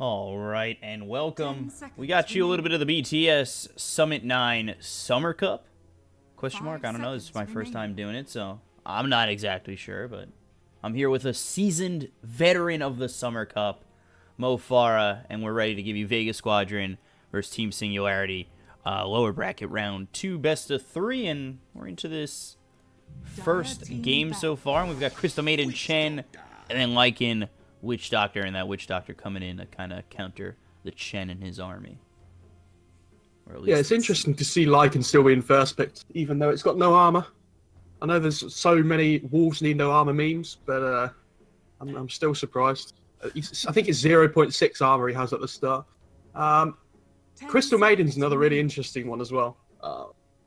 All right, and welcome. We got you a little bit of the BTS Summit 9 Summer Cup? Question mark? I don't know. This is my first time doing it, so I'm not exactly sure, but I'm here with a seasoned veteran of the Summer Cup, Mo Farah, and we're ready to give you Vega Squadron versus Team Singularity. Lower bracket round 2, best of 3, and we're into this first game so far. And we've got Crystal Maiden Chen, and then Lycan Witch Doctor, and that Witch Doctor coming in to kind of counter the Chen and his army. Or at least yeah, it's interesting to see Lycan still being first picked, even though it's got no armor. I know there's so many Wolves need no armor memes, but I'm still surprised. I think it's 0.6 armor he has at the start. Crystal Maiden's another really interesting one as well.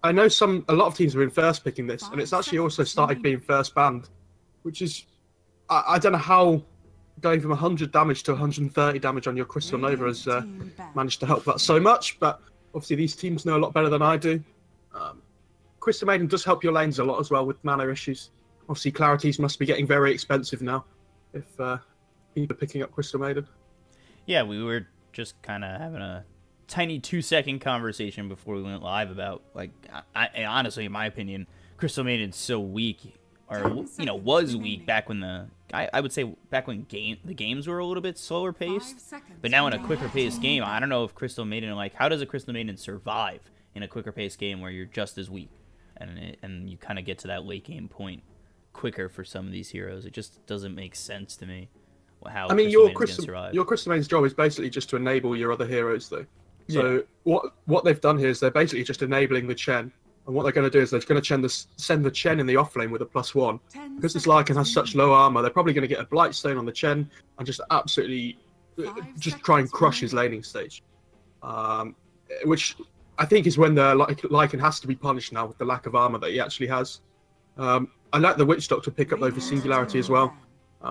I know a lot of teams have been first picking this, and it's actually also started being first banned, which is, I don't know how going from 100 damage to 130 damage on your Crystal Nova has managed to help that so much, but obviously these teams know a lot better than I do. Crystal Maiden does help your lanes a lot as well with mana issues. Obviously Clarities must be getting very expensive now if people are picking up Crystal Maiden. Yeah, we were just kind of having a tiny 2-second conversation before we went live about, like, I honestly, in my opinion, Crystal Maiden's so weak, or, you know, was weak back when I would say back when the games were a little bit slower paced, but now in a quicker paced game, I don't know if Crystal Maiden, like, how does a Crystal Maiden survive in a quicker paced game where you're just as weak, and you kind of get to that late game point quicker for some of these heroes? It just doesn't make sense to me how your Crystal Maiden's job is basically just to enable your other heroes, though. So yeah. what they've done here is they're basically just enabling the Chen. And what they're going to do is they're going to send the Chen in the offlane with a +1. Because this Lycan has such low armor, they're probably going to get a Blightstone on the Chen and just absolutely just try and crush his laning stage. Which I think is when the Lycan has to be punished now with the lack of armor that he actually has. I like the Witch Doctor pickup though for Singularity as well.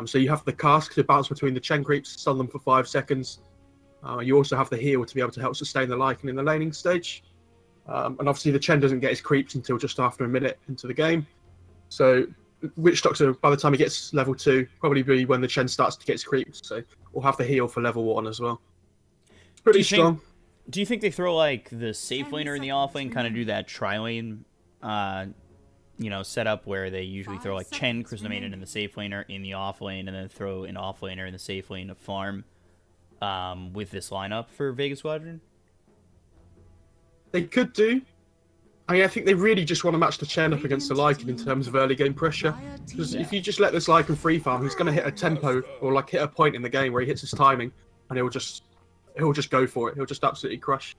So you have the cask to bounce between the Chen creeps, stun them for 5 seconds. You also have the heal to be able to help sustain the Lycan in the laning stage. And obviously the Chen doesn't get his creeps until just after a minute into the game. So Witch Doctor, by the time he gets level 2, probably be when the Chen starts to get his creeps. So we'll have the heal for level 1 as well. It's pretty strong. Do you think they throw, like, the safe laner in the off lane, kind of do that tri-lane, you know, setup where they usually throw, like, Chen, Crystal Maiden in the safe laner in the off lane, and then throw an off laner in the safe lane to farm with this lineup for Vega Squadron? They could do. I think they really just want to match the Chen up against the Lycan in terms of early game pressure. Because if you just let this Lycan free farm, he's going to hit a tempo or like hit a point in the game where he hits his timing, and he'll just go for it. He'll just absolutely crush.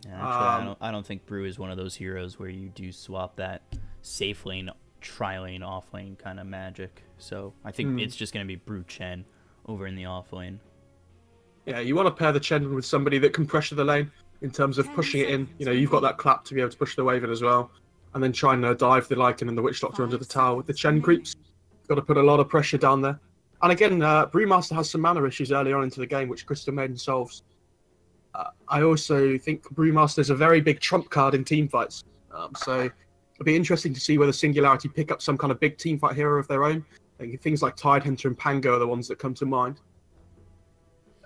Yeah, actually, I don't think Brew is one of those heroes where you do swap that safe lane, tri-lane, off lane kind of magic. So I think it's just going to be Brew Chen over in the off lane. Yeah, you want to pair the Chen with somebody that can pressure the lane in terms of pushing it in. You know, you've got that clap to be able to push the wave in as well. And then trying to dive the Lycan and the Witch Doctor under the tower with the Chen creeps. Got to put a lot of pressure down there. And again, Brewmaster has some mana issues early on into the game, which Crystal Maiden solves. I also think Brewmaster's a very big trump card in teamfights. So it'll be interesting to see whether Singularity pick up some kind of big teamfight hero of their own. I think things like Tidehunter and Pango are the ones that come to mind,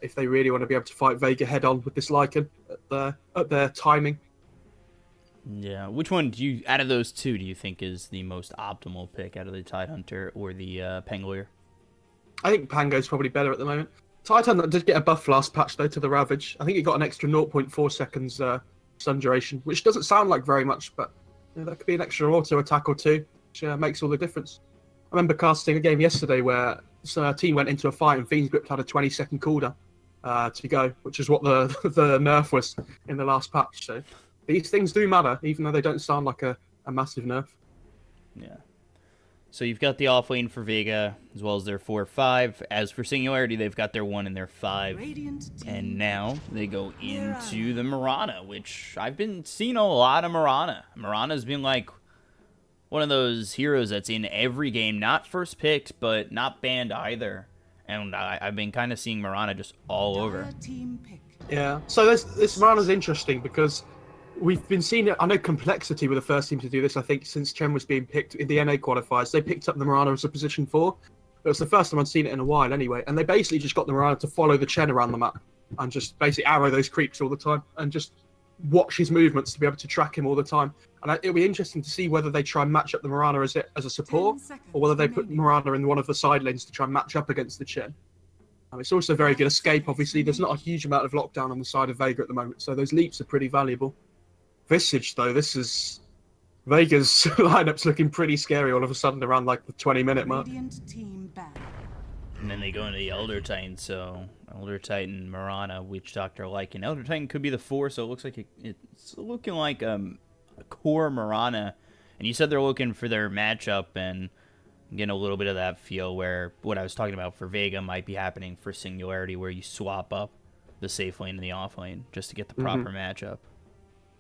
if they really want to be able to fight Vega head-on with this Lycan at their timing. Yeah, which one out of those two, do you think is the most optimal pick out of the Tidehunter or the Pangolier? I think Pango's probably better at the moment. Tidehunter did get a buff last patch, though, to the Ravage. I think he got an extra 0.4 seconds stun duration, which doesn't sound like very much, but you know, that could be an extra auto attack or two, which makes all the difference. I remember casting a game yesterday where a team went into a fight and Fiend's Grip had a 20-second cooldown to go, which is what the nerf was in the last patch. So these things do matter, even though they don't sound like a massive nerf. Yeah. So you've got the off lane for Vega, as well as their 4-5. As for Singularity, they've got their 1 and their 5. And now they go into the Mirana, which I've been seeing a lot of Mirana. Mirana's been like one of those heroes that's in every game, not first picked, but not banned either. And I've been kind of seeing Mirana just all over. Yeah, so this Mirana's interesting because we've been seeing it. I know Complexity were the first team to do this, I think, since Chen was being picked in the NA qualifiers. They picked up the Mirana as a position 4. It was the first time I'd seen it in a while anyway. And they basically just got the Mirana to follow the Chen around the map. and just basically arrow those creeps all the time and just watch his movements to be able to track him all the time. And it'll be interesting to see whether they try and match up the Mirana as a support, or whether they put Mirana in one of the side lanes to try and match up against the Chen. It's also a very good escape, obviously. There's not a huge amount of lockdown on the side of Vega at the moment, so those leaps are pretty valuable. Visage, though, this is... Vega's lineup's looking pretty scary all of a sudden around, like, the 20-minute mark. And then they go into the Elder Titan, so... Elder Titan, Mirana, Witch Doctor liking. Elder Titan could be the 4, so it looks like it's looking like a core Mirana. And you said they're looking for their matchup, and... getting a little bit of that feel where what I was talking about for Vega might be happening for Singularity, where you swap up the safe lane and the off lane just to get the proper matchup.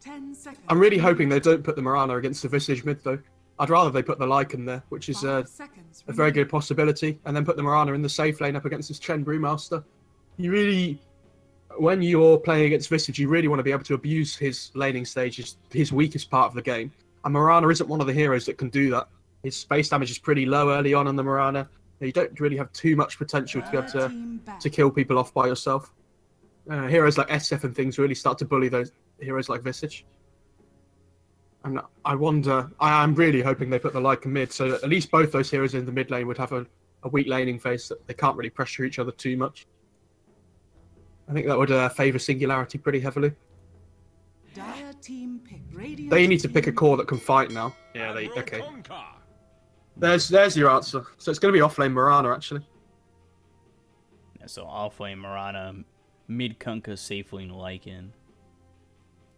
10 seconds. I'm really hoping they don't put the Mirana against the Visage mid, though. I'd rather they put the Lycan there, which is a very good possibility, and then put the Mirana in the safe lane up against this Chen Brewmaster. You really, when you're playing against Visage, you really want to be able to abuse his laning stage, his weakest part of the game. And Mirana isn't one of the heroes that can do that. His space damage is pretty low early on the Mirana. You don't really have too much potential to be able to kill people off by yourself. Heroes like SF and things really start to bully those heroes like Visage. And I wonder, I'm really hoping they put the Lycan mid, so at least both those heroes in the mid lane would have a weak laning phase that they can't really pressure each other too much. I think that would favour Singularity pretty heavily. They need to pick a core that can fight now. Yeah, okay. There's your answer. So it's going to be offlane Mirana, actually. Yeah, so offlane Mirana, mid Kunkka, safe lane Lycan.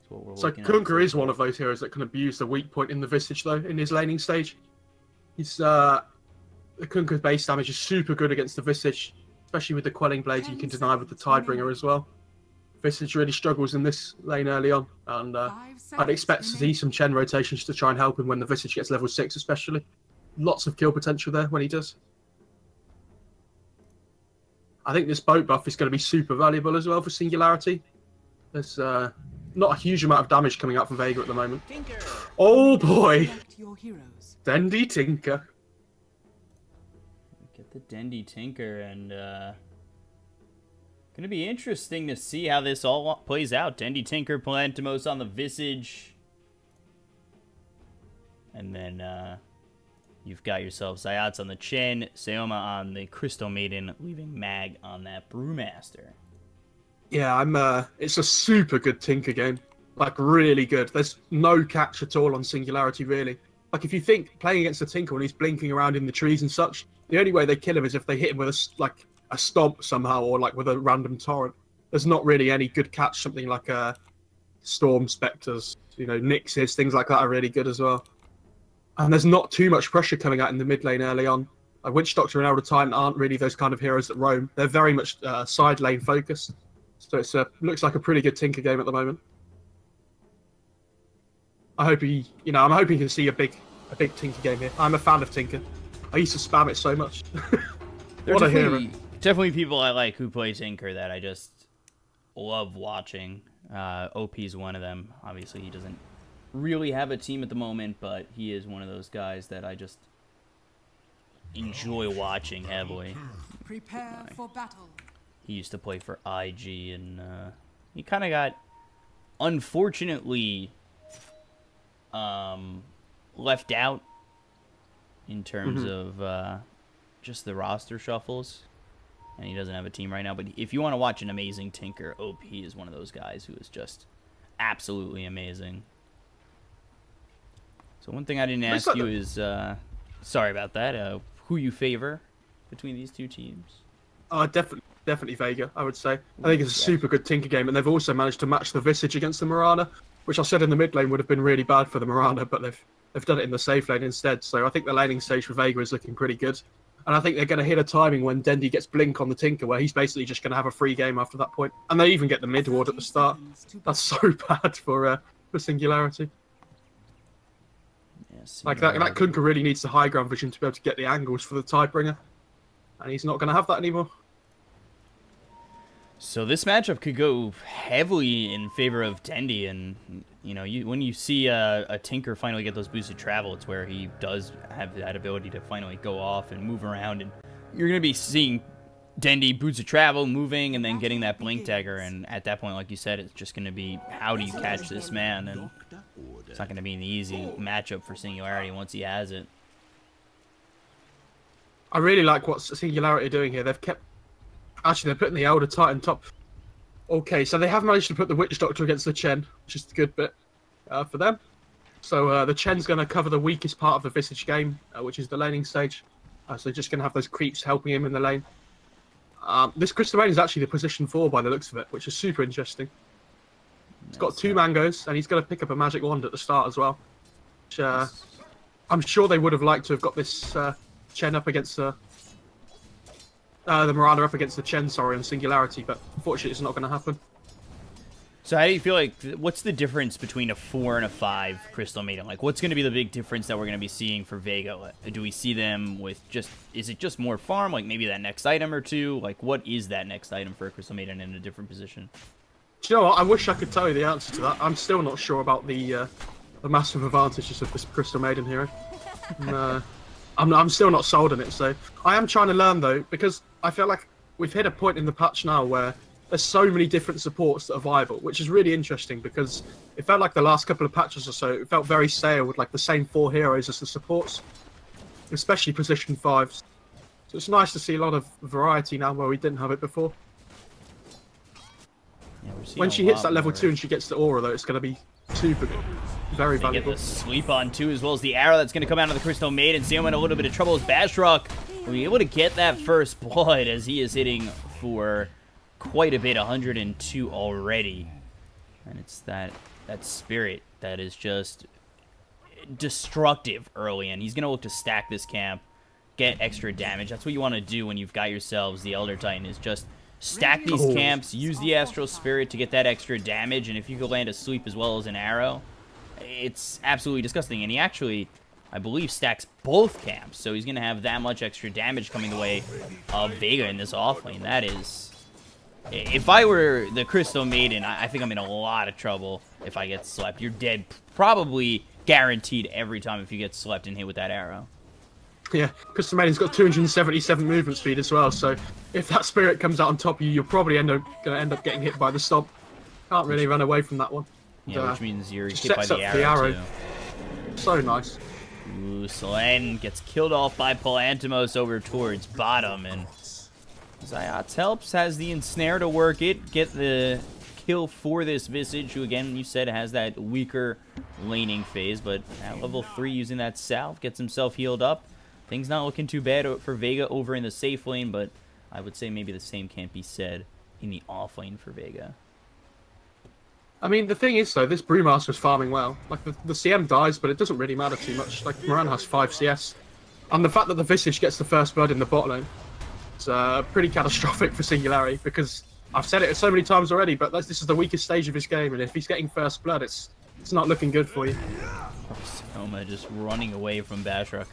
So Kunkka is one of those heroes that can abuse the weak point in the Visage, though, in his laning stage. He's the Kunkka's base damage is super good against the Visage, especially with the Quelling Blades you can deny with the Tidebringer as well. Visage really struggles in this lane early on, and I'd expect to see some Chen rotations to try and help him when the Visage gets level 6, especially. Lots of kill potential there when he does. I think this boat buff is going to be super valuable as well for Singularity. There's not a huge amount of damage coming out from Vega at the moment. Tinker. Oh boy! Dendy Tinker. Get the Dendy Tinker, and gonna be interesting to see how this all plays out. Dendy Tinker, Plantimos on the Visage. And then you've got yourself Zayats on the Chen, Sayoma on the Crystal Maiden, leaving Mag on that Brewmaster. Yeah, it's a super good Tinker game. Like, really good. There's no catch at all on Singularity, really. Like, if you think playing against a Tinker when he's blinking around in the trees and such, the only way they kill him is if they hit him with a stomp somehow, or like with a random torrent. There's not really any good catch. Something like Storm Spectres, Nyxes, things like that are really good as well. And there's not too much pressure coming out in the mid lane early on. Witch Doctor and Elder Titan aren't really those kind of heroes that roam. They're very much side lane focused. So it looks like a pretty good Tinker game at the moment. I hope I'm hoping to see a big Tinker game here. I'm a fan of Tinker. I used to spam it so much. What a hero. Definitely people I like who play Tinker that I just love watching. OP is one of them. Obviously, he doesn't really have a team at the moment, but he is one of those guys that I just enjoy watching heavily. Prepare for battle. He used to play for IG, and he kind of got, unfortunately, left out in terms of just the roster shuffles, and he doesn't have a team right now. But if you want to watch an amazing Tinker, OP is one of those guys who is just absolutely amazing. So one thing I didn't ask you is, sorry about that, who you favor between these two teams? Definitely Vega, I would say. I think it's a super good Tinker game, and they've also managed to match the Visage against the Mirana, which I said in the mid lane would have been really bad for the Mirana, but they've done it in the safe lane instead. So I think the laning stage for Vega is looking pretty good. And I think they're going to hit a timing when Dendy gets Blink on the Tinker, where he's basically just going to have a free game after that point. And they even get the mid ward at the start. That's so bad for Singularity. Yes, like that Kunkka really needs the high ground vision to be able to get the angles for the Tidebringer. And he's not going to have that anymore. So this matchup could go heavily in favor of Dendy, and when you see a Tinker finally get those boosted travel, it's where he does have that ability to finally go off and move around, and you're going to be seeing Dendy, Boots of Travel, moving, and then getting that Blink Dagger. And at that point, like you said, it's just going to be, how do you catch this man? And it's not going to be an easy matchup for Singularity once he has it. I really like what Singularity are doing here. They've kept... Actually, they're putting the Elder Titan top. Okay, so they have managed to put the Witch Doctor against the Chen, which is a good bit for them. So the Chen's going to cover the weakest part of the Visage game, which is the laning stage. So they're just going to have those creeps helping him in the lane. This Crystal Maiden is actually the position 4 by the looks of it, which is super interesting. He's got 2 mangoes, and he's going to pick up a magic wand at the start as well. Which, I'm sure they would have liked to have got this Chen up against the Mirana up against the Chen, sorry, on Singularity, but unfortunately it's not going to happen. So how do you feel like, what's the difference between a 4 and a 5 Crystal Maiden? Like, what's going to be the big difference that we're going to be seeing for Vega? Do we see them with just, is it just more farm, like maybe that next item or 2? Like, what is that next item for a Crystal Maiden in a different position? Do you know what? I wish I could tell you the answer to that. I'm still not sure about the massive advantages of this Crystal Maiden hero. I'm still not sold on it, so I am trying to learn though, because I feel like we've hit a point in the patch now where there's so many different supports that are viable, which is really interesting because it felt like the last couple of patches or so, it felt very stale with like the same 4 heroes as the supports, especially position 5s. So it's nice to see a lot of variety now where we didn't have it before. Yeah, when she hits that level 2 and she gets the aura though, it's going to be super good. Very valuable. Get the sweep on 2 as well as the arrow that's going to come out of the Crystal Maiden. Sam in a little bit of trouble as Bashrok will be able to get that first blood as he is hitting for quite a bit, 102 already. And it's that spirit that is just destructive early, and he's going to look to stack this camp, get extra damage. That's what you want to do when you've got yourselves the Elder Titan, is just stack these camps, use the Astral Spirit to get that extra damage, and if you could land a sweep as well as an arrow, it's absolutely disgusting. And he actually, I believe, stacks both camps, so he's going to have that much extra damage coming the way of Vega in this offlane. That is... If I were the Crystal Maiden, I think I'm in a lot of trouble if I get slept. You're dead, probably guaranteed every time if you get slept and hit with that arrow. Yeah, Crystal Maiden's got 277 movement speed as well, so if that spirit comes out on top of you, you're probably going to end up getting hit by the stomp. Can't really run away from that one. Yeah, which means you're hit by the arrow, too. So nice. Ooh, Selene gets killed off by Palantimos over towards bottom, and Zayats helps, has the ensnare to work it, get the kill for this Visage, who again, you said, has that weaker laning phase, but at level 3 using that salve, gets himself healed up. Things not looking too bad for Vega over in the safe lane, but I would say maybe the same can't be said in the off lane for Vega. I mean, the thing is, though, this Brewmaster's farming well. Like, the CM dies, but it doesn't really matter too much. Like, Moran has 5 CS. And the fact that the Visage gets the first blood in the bot lane, it's pretty catastrophic for Singularity, because I've said it so many times already, but this is the weakest stage of his game, and if he's getting first blood, it's not looking good for you. Soma just running away from Bashrok,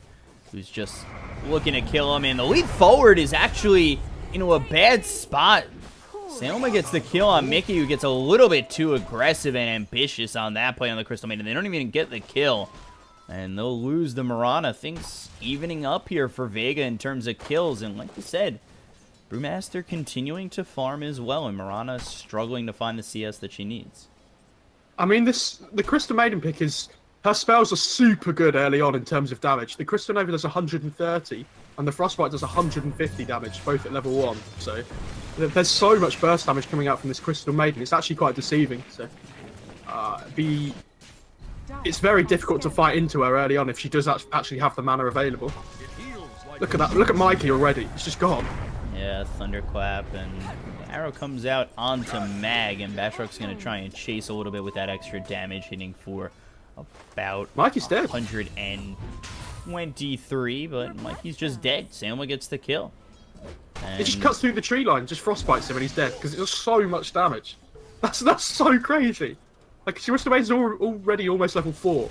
who's just looking to kill him, and the lead forward is actually into a bad spot. Soma gets the kill on Mickey, who gets a little bit too aggressive and ambitious on that play on the Crystal Maiden. They don't even get the kill, and they'll lose the Mirana. Things evening up here for Vega in terms of kills, and like you said, Brewmaster continuing to farm as well, and Mirana struggling to find the CS that she needs. I mean, the Crystal Maiden pick is... Her spells are super good early on in terms of damage. The Crystal Nova does 130, and the Frostbite does 150 damage, both at level 1. So there's so much burst damage coming out from this Crystal Maiden. It's actually quite deceiving. So it's very difficult to fight into her early on if she does actually have the mana available. Look at that. Look at Mikey already. It's just gone. Yeah, Thunderclap, and the arrow comes out onto Mag, and Bashrok's going to try and chase a little bit with that extra damage, hitting for about Mikey's dead. 123, but Mikey's just dead. Sama gets the kill. And it just cuts through the tree line, just frostbites him, and he's dead because it does so much damage. That's so crazy. Like, Crystal Maiden's already almost level 4.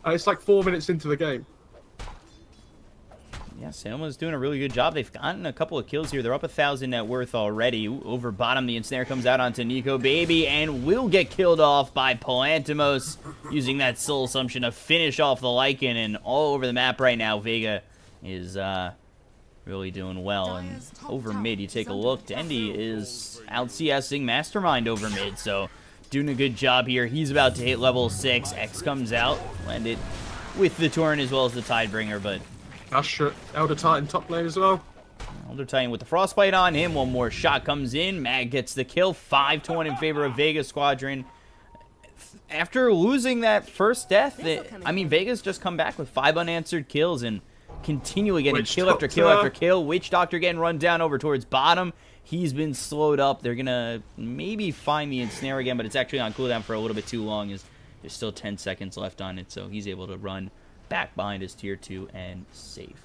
It's like 4 minutes into the game. Yeah, Selma's doing a really good job. They've gotten a couple of kills here. They're up 1,000 net worth already. Over bottom, the ensnare comes out onto Nico Baby and will get killed off by Palantimos, using that Soul Assumption to finish off the Lycan. And all over the map right now, Vega is really doing well. And over mid, you take a look, Dendy is out CSing Mastermind over mid, so doing a good job here. He's about to hit level 6. X comes out, landed with the Torrent as well as the Tidebringer, but Asher, Elder Titan top lane as well. Elder Titan with the Frostbite on him. One more shot comes in. Mag gets the kill. 5-1 in favor of Vega Squadron. After losing that first death, I mean, Vega's just come back with 5 unanswered kills and continually getting kill after kill after kill. Witch Doctor getting run down over towards bottom. He's been slowed up. They're going to maybe find the ensnare again, but it's actually on cooldown for a little bit too long as there's still 10 seconds left on it, so he's able to run back behind his tier 2 and safe.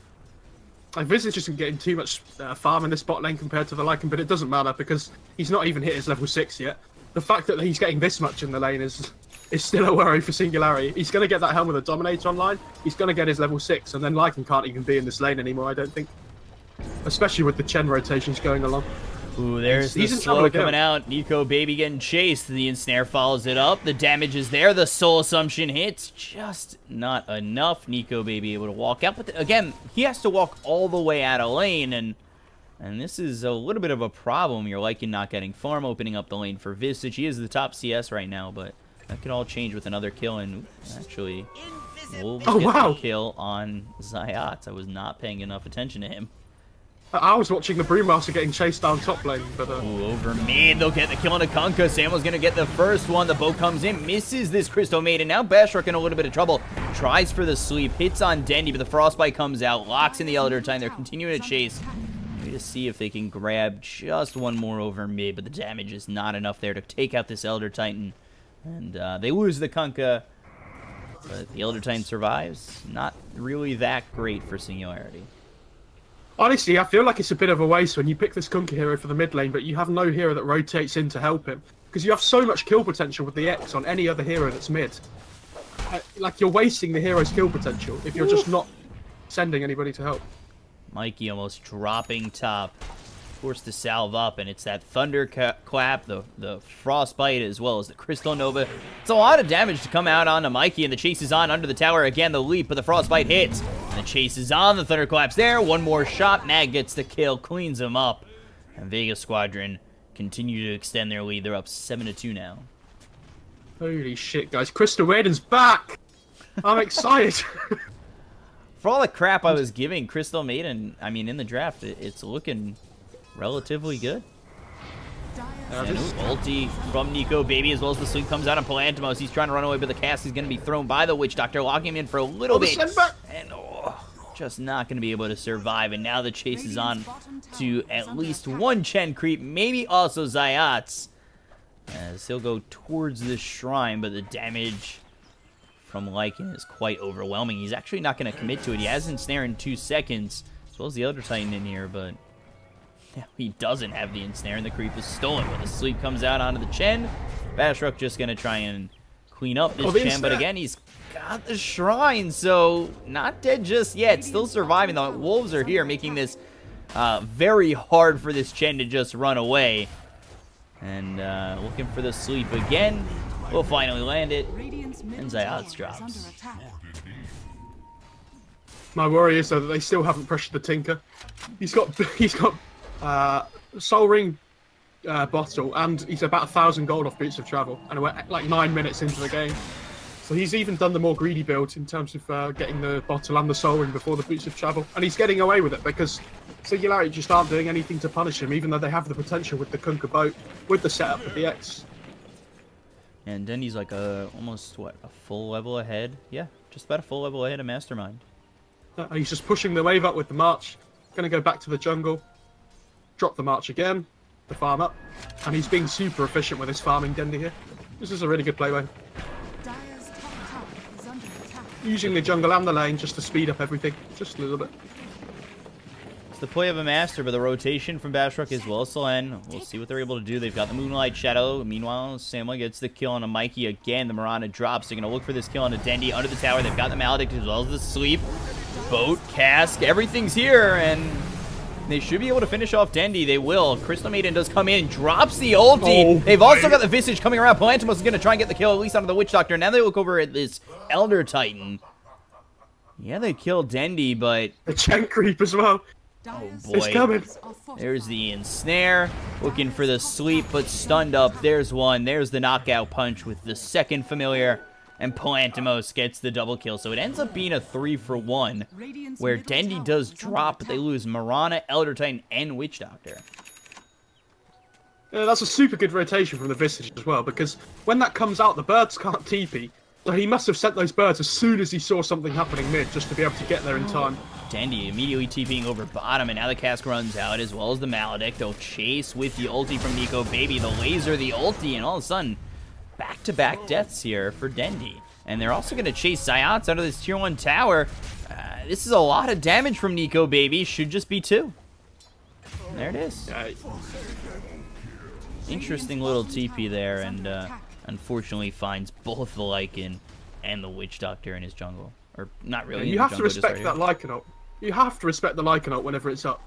Like, Visage isn't getting too much farm in this bot lane compared to the Lycan, but it doesn't matter because he's not even hit his level 6 yet. The fact that he's getting this much in the lane is still a worry for Singularity. He's going to get that Helm of the Dominator online. He's going to get his level 6, and then Lycan can't even be in this lane anymore, I don't think. Especially with the Chen rotations going along. Ooh, there's the slow coming out. Nico Baby getting chased. The ensnare follows it up. The damage is there. The soul assumption hits. Just not enough. Nico Baby able to walk out. But again, he has to walk all the way out of lane. And this is a little bit of a problem. You're liking not getting farm, opening up the lane for Visage. He is the top CS right now, but that could all change with another kill. And actually, Wolves get the kill on Zayat. I was not paying enough attention to him. I was watching the Brewmaster getting chased down top lane, but Ooh, over mid, they'll get the kill on the Kunkka. Samuel's gonna get the first one. The boat comes in, misses this Crystal Maiden. Now Bashrock in a little bit of trouble. Tries for the sleep, hits on Dendy, but the Frostbite comes out, locks in the Elder Titan. They're continuing to chase. Maybe to see if they can grab just one more over mid, but the damage is not enough there to take out this Elder Titan. And they lose the Kunkka, but the Elder Titan survives. Not really that great for Singularity. Honestly, I feel like it's a bit of a waste when you pick this Kunkka hero for the mid lane, but you have no hero that rotates in to help him. Because you have so much kill potential with the X on any other hero that's mid. Like, you're wasting the hero's kill potential if you're just not sending anybody to help. Mikey almost dropping top. Forced to salve up, and it's that Thunderclap, the Frostbite, as well as the Crystal Nova. It's a lot of damage to come out onto Mikey, and the chase is on under the tower. Again, the leap, but the Frostbite hits. And the chase is on, the Thunderclap's there. One more shot, Mag gets the kill, cleans him up. And Vega Squadron continue to extend their lead. They're up 7-2 now. Holy shit, guys. Crystal Maiden's back! I'm excited! For all the crap I was giving Crystal Maiden, I mean, in the draft, it's looking relatively good. And ulti from Nico Baby, as well as the sleep comes out on Palantimos. He's trying to run away, but the cast is going to be thrown by the Witch Doctor, locking him in for a little bit. And just not going to be able to survive. And now the chase is on to at least one Chen creep, maybe also Zayat's, as he'll go towards the shrine, but the damage from Lycan is quite overwhelming. He's actually not going to commit to it. He has ensnare in 2 seconds, as well as the Elder Titan in here, but he doesn't have the ensnare, and the creep is stolen. When the sleep comes out onto the Chen, Bashrock just going to try and clean up this Chen, but again, he's got the shrine, so not dead just yet. Still surviving. The Wolves are here, making this very hard for this Chen to just run away. And looking for the sleep again. We'll finally land it, and Zayat's drops. My worry is though that they still haven't pressured the Tinker. He's got Soul Ring bottle, and he's about 1,000 gold off Boots of Travel, and we're like 9 minutes into the game. So he's even done the more greedy build in terms of getting the bottle and the Soul Ring before the Boots of Travel, and he's getting away with it because Singularity just aren't doing anything to punish him, even though they have the potential with the Kunkka boat, with the setup with the X. And Dendy's like almost, what, a full level ahead? Yeah, just about a full level ahead of Mastermind. He's just pushing the wave up with the March. Going to go back to the jungle. Drop the March again. The farm up. And he's being super efficient with his farming, Dendy here. This is a really good play wave. Using the jungle and the lane just to speed up everything. Just a little bit. It's the play of a master, but the rotation from Bashrock as well as Solen. We'll see what they're able to do. They've got the Moonlight Shadow. Meanwhile, Samuel gets the kill on a Mikey again. The Mirana drops. They're going to look for this kill on a Dendy under the tower. They've got the Maledict as well as the Sleep. Boat, cask, everything's here, and they should be able to finish off Dendy. They will. Crystal Maiden does come in, drops the ulti. They've also got the Visage coming around. Palantimos is going to try and get the kill, at least onto the Witch Doctor. Now they look over at this Elder Titan. Yeah, they killed Dendy, but the Chen creep as well. Oh It's boy. coming. There's the ensnare. Looking for the sleep, but stunned up. There's one. There's the knockout punch with the second familiar. And Palantimos gets the double kill. So it ends up being a 3-for-1. Where Dendi does drop, but they lose Mirana, Elder Titan, and Witch Doctor. Yeah, that's a super good rotation from the Visage as well, because when that comes out, the birds can't TP. So he must have sent those birds as soon as he saw something happening mid, just to be able to get there in time. Dendi immediately TPing over bottom, and now the cask runs out, as well as the Maledict. They'll chase with the ulti from Nico Baby, the laser, the ulti, and all of a sudden, back-to-back deaths here for Dendi. And they're also going to chase Psyops out of this tier 1 tower. This is a lot of damage from Nico Baby. Should just be 2. And there it is. Interesting little TP there, and unfortunately finds both the Lycan and the Witch Doctor in his jungle. Or not really. Yeah, you have to respect that Lycan ult. You have to respect the Lycan ult whenever it's up.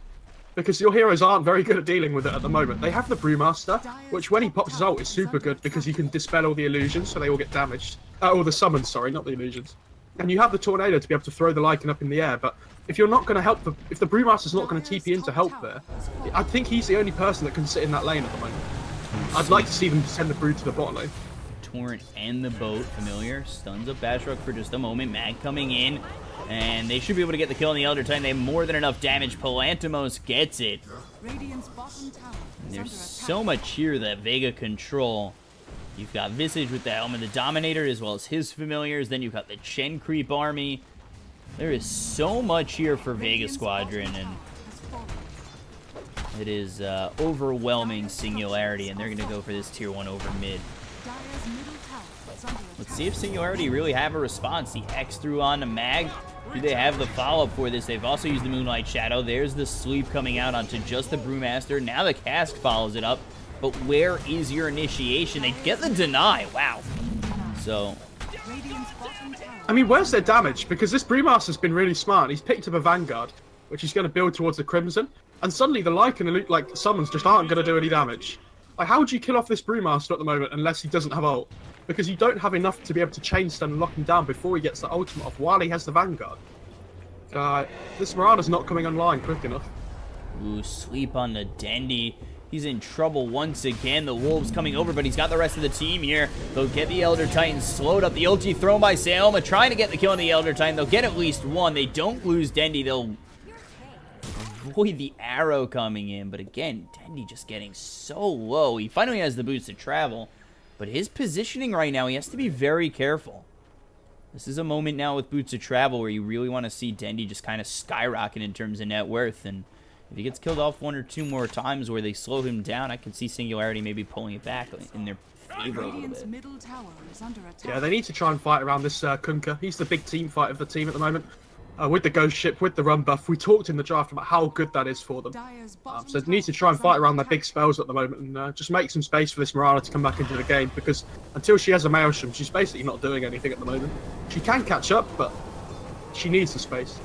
Because your heroes aren't very good at dealing with it at the moment. They have the Brewmaster, which when he pops his ult is super good because he can dispel all the illusions so they all get damaged. All the summons, sorry, not the illusions. And you have the Tornado to be able to throw the Lycan up in the air, but if you're not going to help, if the Brewmaster's not going to TP in to help there, I think he's the only person that can sit in that lane at the moment. I'd like to see them send the Brew to the bot lane. Torrent and the boat familiar stuns up Bashrok for just a moment. Mag coming in, and they should be able to get the kill on the Elder Titan. They have more than enough damage. Palantimos gets it. And there's so much here that Vega control. You've got Visage with the Helm and the Dominator, as well as his familiars. Then you've got the Chen Creep army. There is so much here for Vega Squadron, and it is overwhelming Singularity, and they're going to go for this tier 1 over mid. Let's see if Singularity really have a response. The X threw on the Mag. Do they have the follow-up for this? They've also used the Moonlight Shadow. There's the Sleep coming out onto just the Brewmaster. Now the Cask follows it up. But where is your initiation? They get the deny. Wow. So, I mean, where's their damage? Because this Brewmaster's been really smart. He's picked up a Vanguard, which he's going to build towards the Crimson. And suddenly the Lycan, like, summons just aren't going to do any damage. Like, how would you kill off this Brewmaster at the moment unless he doesn't have ult? Because you don't have enough to be able to chain stun and lock him down before he gets the ultimate off while he has the Vanguard. This Mirana's not coming online quick enough. Ooh, sleep on the Dendi. He's in trouble once again. The Wolves coming over, but he's got the rest of the team here. They'll get the Elder Titan slowed up. The ulti thrown by Saoma, trying to get the kill on the Elder Titan. They'll get at least one. They don't lose Dendi. They'll avoid the arrow coming in. But again, Dendi just getting so low. He finally has the boots to travel. But his positioning right now, he has to be very careful. This is a moment now with boots of travel where you really want to see Dendi just kind of skyrocket in terms of net worth. And if he gets killed off 1 or 2 more times where they slow him down, I can see Singularity maybe pulling it back in their favor a little bit. Yeah, they need to try and fight around this Kunkka. He's the big team fight of the team at the moment. With the Ghost Ship, with the run buff. We talked in the draft about how good that is for them. So they need to try and fight around their big spells at the moment and just make some space for this Mirana to come back into the game, because until she has a Maelstrom, she's basically not doing anything at the moment. She can catch up, but she needs the space.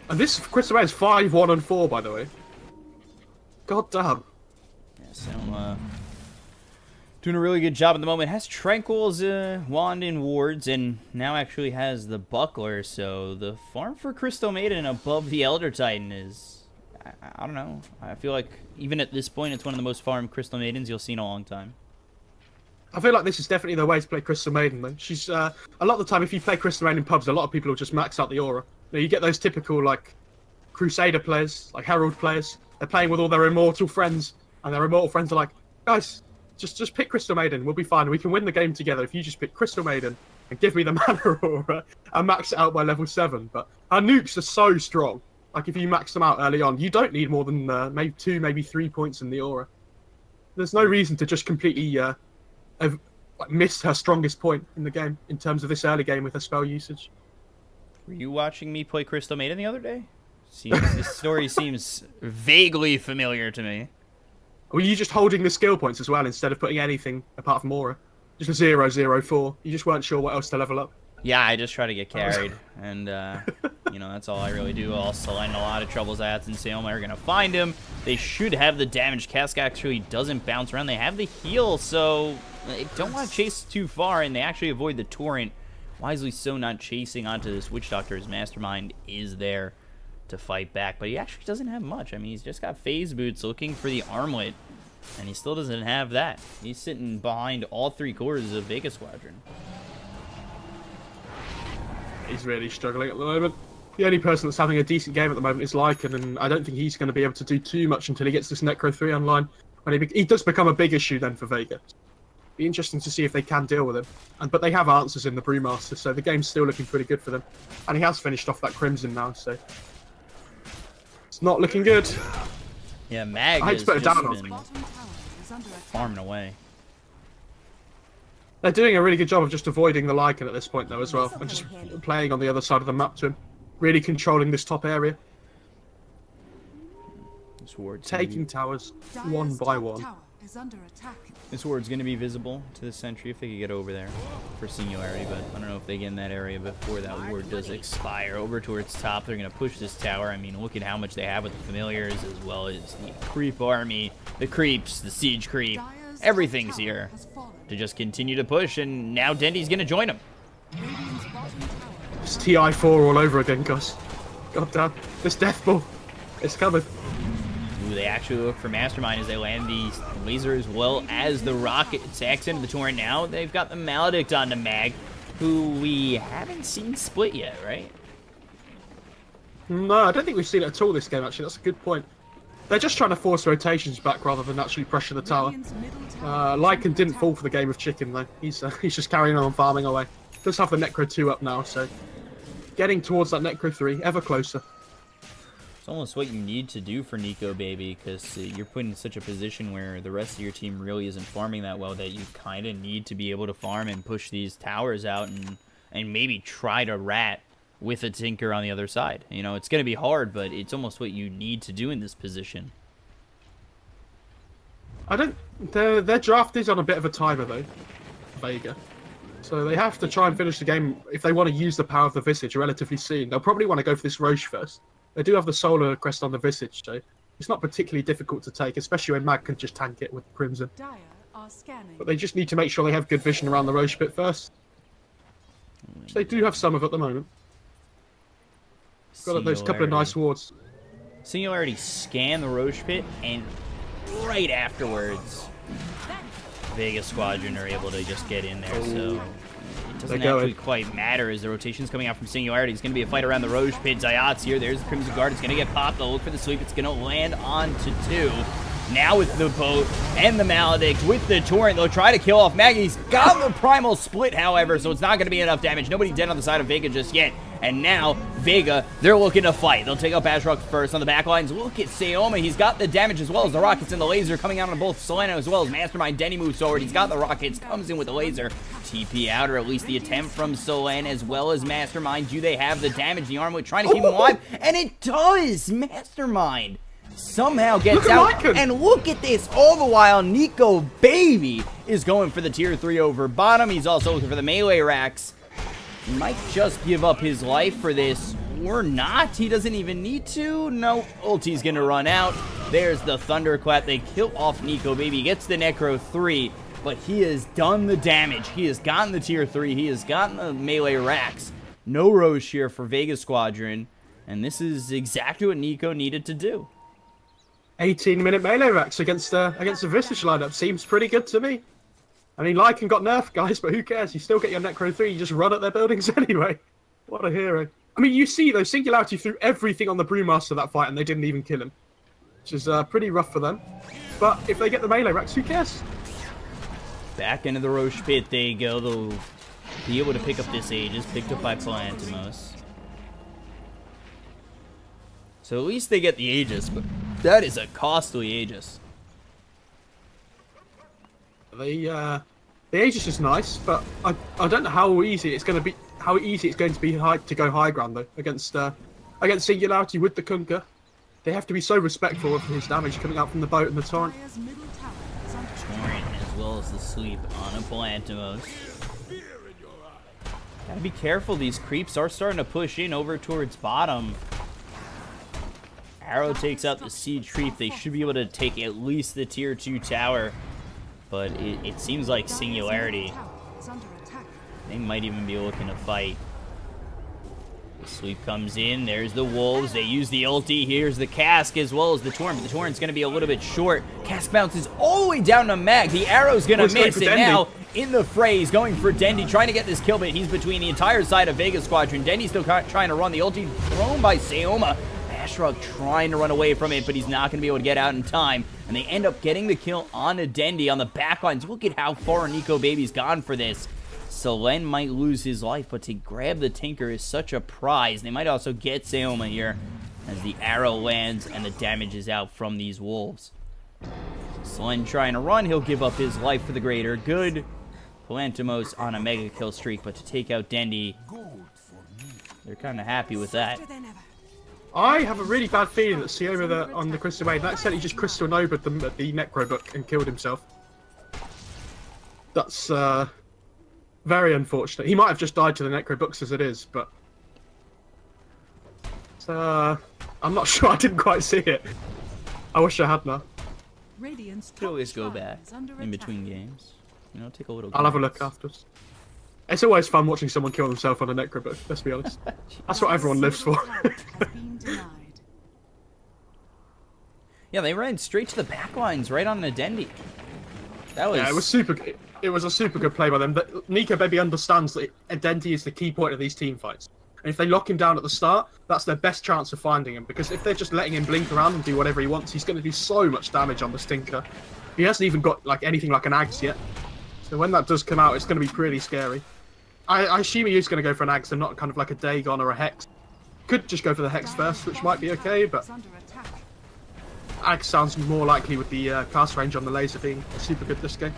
And this Crystal Ray is 5-1 and 4, by the way. God damn. Yeah, so doing a really good job at the moment. Has Tranquil's wand and wards, and now actually has the buckler. So the farm for Crystal Maiden above the Elder Titan is, I don't know. I feel like even at this point, it's one of the most farmed Crystal Maidens you'll see in a long time. I feel like this is definitely the way to play Crystal Maiden, though. She's a lot of the time, if you play Crystal Maiden in pubs, a lot of people will just max out the aura. You get those typical like Crusader players, like Herald players. They're playing with all their immortal friends, and their immortal friends are like, guys, just pick Crystal Maiden. We'll be fine. We can win the game together if you just pick Crystal Maiden and give me the mana aura and max it out by level 7. But our nukes are so strong. Like if you max them out early on, you don't need more than maybe 2, maybe 3 points in the aura. There's no reason to just completely miss her strongest point in the game in terms of this early game with her spell usage. Were you watching me play Crystal Maiden the other day? This story seems vaguely familiar to me. Were you just holding the skill points as well instead of putting anything apart from aura? Just a 0, 0, 4. You just weren't sure what else to level up? Yeah, I just try to get carried. And, you know, that's all I really do. Also, I know a lot of troubles Ats and Saoma are going to find him. They should have the damage. Cask actually doesn't bounce around. They have the heal, so they don't want to chase too far, and they actually avoid the torrent. Wisely so, not chasing onto this Witch Doctor. His mastermind is there. to fight back, but he actually doesn't have much. I mean, he's just got phase boots looking for the armlet, and he still doesn't have that. He's sitting behind all 3 quarters of Vega Squadron. He's really struggling at the moment. The only person that's having a decent game at the moment is Lycan, and I don't think he's going to be able to do too much until he gets this Necro 3 online. When he does become a big issue then for Vega. Be interesting to see if they can deal with him. But they have answers in the Brewmaster, so the game's still looking pretty good for them. And he has finished off that Crimson now, so it's not looking good. Yeah, Mag I hate has to put it just down been on farming away. They're doing a really good job of just avoiding the Lycan at this point, though, as well, and just playing on the other side of the map to him, really controlling this top area, taking towers one by one. This ward's going to be visible to the sentry if they could get over there for Singularity, but I don't know if they get in that area before that ward does expire. Over towards top, they're going to push this tower. I mean, look at how much they have with the familiars, as well as the creep army, the creeps, the siege creep. Everything's here to just continue to push, and now Dendy's going to join them. It's TI4 all over again, guys. God damn, this death ball, it's coming. Ooh, they actually look for Mastermind as they land the laser as well as the rocket. Sacks into the torrent now. They've got the Maledict onto Mag, who we haven't seen split yet, right? No, I don't think we've seen it at all this game, actually. That's a good point. They're just trying to force rotations back rather than actually pressure the tower. Lycan didn't fall for the game of chicken, though. He's just carrying on farming away. Does have the Necro 2 up now, so getting towards that Necro 3, ever closer. It's almost what you need to do for Nico, baby, because you're put in such a position where the rest of your team really isn't farming that well that you kind of need to be able to farm and push these towers out and maybe try to rat with a Tinker on the other side. You know, it's going to be hard, but it's almost what you need to do in this position. Their draft is on a bit of a timer, though, Vega. So they have to try and finish the game if they want to use the power of the Visage relatively soon. They'll probably want to go for this Roche first. They do have the Solar Crest on the Visage, so it's not particularly difficult to take, especially when Mag can just tank it with Crimson. But they just need to make sure they have good vision around the Roche pit first. Which they do have some of at the moment. Got those couple of nice wards. Singularity scan the Roche pit, and right afterwards, Vega Squadron are able to just get in there, so it doesn't actually quite matter as the rotation's coming out from Singularity. It's going to be a fight around the Roche pit. Zayat's here. There's the Crimson Guard. It's going to get popped. They'll look for the sweep. It's going to land onto 2. Now with the boat and the Maledict with the torrent, they'll try to kill off Maggie's. Got the primal split, however, so it's not going to be enough damage. Nobody dead on the side of Vega just yet. And now, Vega, they're looking to fight. They'll take out Basrock first on the back lines. Look at Sayoma. He's got the damage as well as the rockets and the laser coming out on both Solana as well as Mastermind. Denny moves forward. He's got the rockets, comes in with the laser. TP out, or at least the attempt from Solana as well as Mastermind. Do they have the damage? The armlet trying to keep him alive. And it does! Mastermind somehow gets out. And look at this. All the while, Nico Baby is going for the tier 3 over bottom. He's also looking for the melee racks. He might just give up his life for this, or not. He doesn't even need to. No, ulti's gonna run out. There's the Thunderclap. They kill off Nico Baby. Gets the Necro 3, but he has done the damage. He has gotten the tier 3. He has gotten the melee racks. No Roche here for Vega Squadron, and this is exactly what Nico needed to do. 18-minute melee racks against the Visage lineup seems pretty good to me. I mean, Lycan got nerfed, guys, but who cares? You still get your Necro 3, you just run at their buildings anyway. What a hero. I mean, you see, though, Singularity threw everything on the Brewmaster that fight, and they didn't even kill him. Which is pretty rough for them. But if they get the melee racks, who cares? Back into the Roche pit they go. They'll be able to pick up this Aegis, picked up by Plantimos. So at least they get the Aegis, but that is a costly Aegis. The Aegis is nice, but I don't know how easy it's going to be. How easy it's going to be to go high ground though against Singularity with the Kunkka. They have to be so respectful of his damage coming out from the boat and the torrent. Torrent as well as the sweep on a Plantimos. Gotta be careful. These creeps are starting to push in over towards bottom. Arrow takes out the siege creep. They should be able to take at least the tier 2 tower. But it seems like Singularity, they might even be looking to fight. The sweep comes in. There's the Wolves. They use the ulti. Here's the Cask as well as the Torrent. But the Torrent's going to be a little bit short. Cask bounces all the way down to Mag. The arrow's going to miss. And now in the fray, he's going for Dendy, trying to get this kill, but he's between the entire side of Vega Squadron. Dendy's still trying to run the ulti. Thrown by Sayoma. Ashrug trying to run away from it, but he's not going to be able to get out in time. And they end up getting the kill on a Dendy on the backlines. Look at how far Nico Baby's gone for this. Selen might lose his life, but to grab the Tinker is such a prize. They might also get Sayoma here as the arrow lands and the damage is out from these Wolves. Selen trying to run. He'll give up his life for the greater good. Palantimos on a mega kill streak, but to take out Dendy, they're kind of happy with that. I have a really bad feeling that Sayoma on the Crystal Wave accidentally just Crystal Nova'd the Necro book and killed himself. That's very unfortunate. He might have just died to the Necro books as it is, but I'm not sure. I didn't quite see it. I wish I had now. Could always go back in between games. You know, take a little. I'll have a look afterwards. It's always fun watching someone kill themselves on a Necro book. Let's be honest. That's what everyone lives for. Yeah, they ran straight to the backlines, right on the Dendy. That was. Yeah, it was super. It was a super good play by them. But Nico Baby understands that Dendy is the key point of these team fights. And if they lock him down at the start, that's their best chance of finding him. Because if they're just letting him blink around and do whatever he wants, he's going to do so much damage on the Stinker. He hasn't even got like anything like an Axe yet. So when that does come out, it's going to be pretty scary. I assume he is going to go for an Axe and not kind of like a Dagon or a Hex. Could just go for the Hex first, which might be okay, but Axe sounds more likely with the cast range on the laser being super good this game.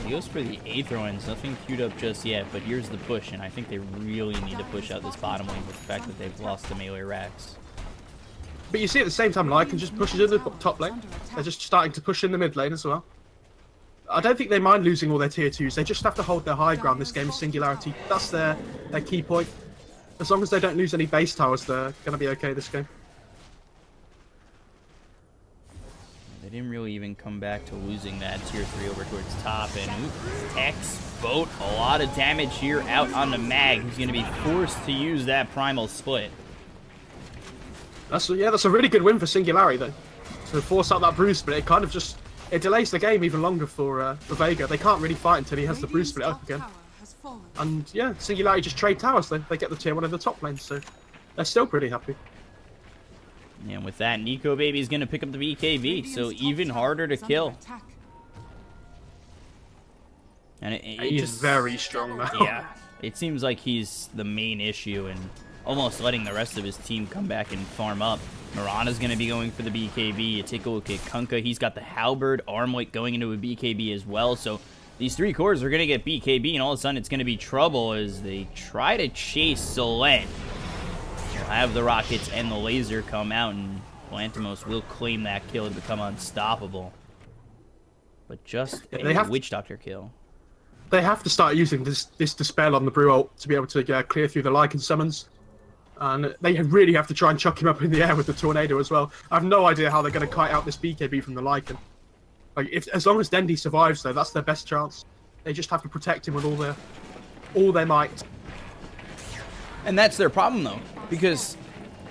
He goes for the Aetherwinds, nothing queued up just yet, but here's the push, and I think they really need to push out this bottom lane with the fact that they've lost the melee racks. But you see at the same time, Lycan just pushes in the top lane. They're just starting to push in the mid lane as well. I don't think they mind losing all their tier 2s. They just have to hold their high ground this game. Singularity, that's their key point. As long as they don't lose any base towers, they're going to be okay this game. They didn't really even come back to losing that tier 3 over towards top. And X boat, a lot of damage here out on the Mag. He's going to be forced to use that primal split. That's a really good win for Singularity though. To force out that bruise split, it kind of just delays the game even longer for Vega. They can't really fight until he has the bruise split up again. And yeah, Singularity just trade towers then. They get the tier 1 in the top lane, so they're still pretty happy. And with that, Nico Baby is going to pick up the BKB, so even harder to kill. And he's just very strong now. Yeah, it seems like he's the main issue and almost letting the rest of his team come back and farm up. Mirana's going to be going for the BKB. You take a look at Kunkka. He's got the Halberd, Armwight going into a BKB as well. So these 3 cores are going to get BKB, and all of a sudden it's going to be trouble as they try to chase Selen. They'll have the rockets and the laser come out, and Palantimos will claim that kill to become unstoppable. But just a Witch Doctor kill. They have to start using this Dispel on the Brew ult to be able to clear through the Lycan summons. And they really have to try and chuck him up in the air with the Tornado as well. I have no idea how they're going to kite out this BKB from the Lycan. Like, as long as Dendy survives, though, that's their best chance. They just have to protect him with all their might. And that's their problem, though, because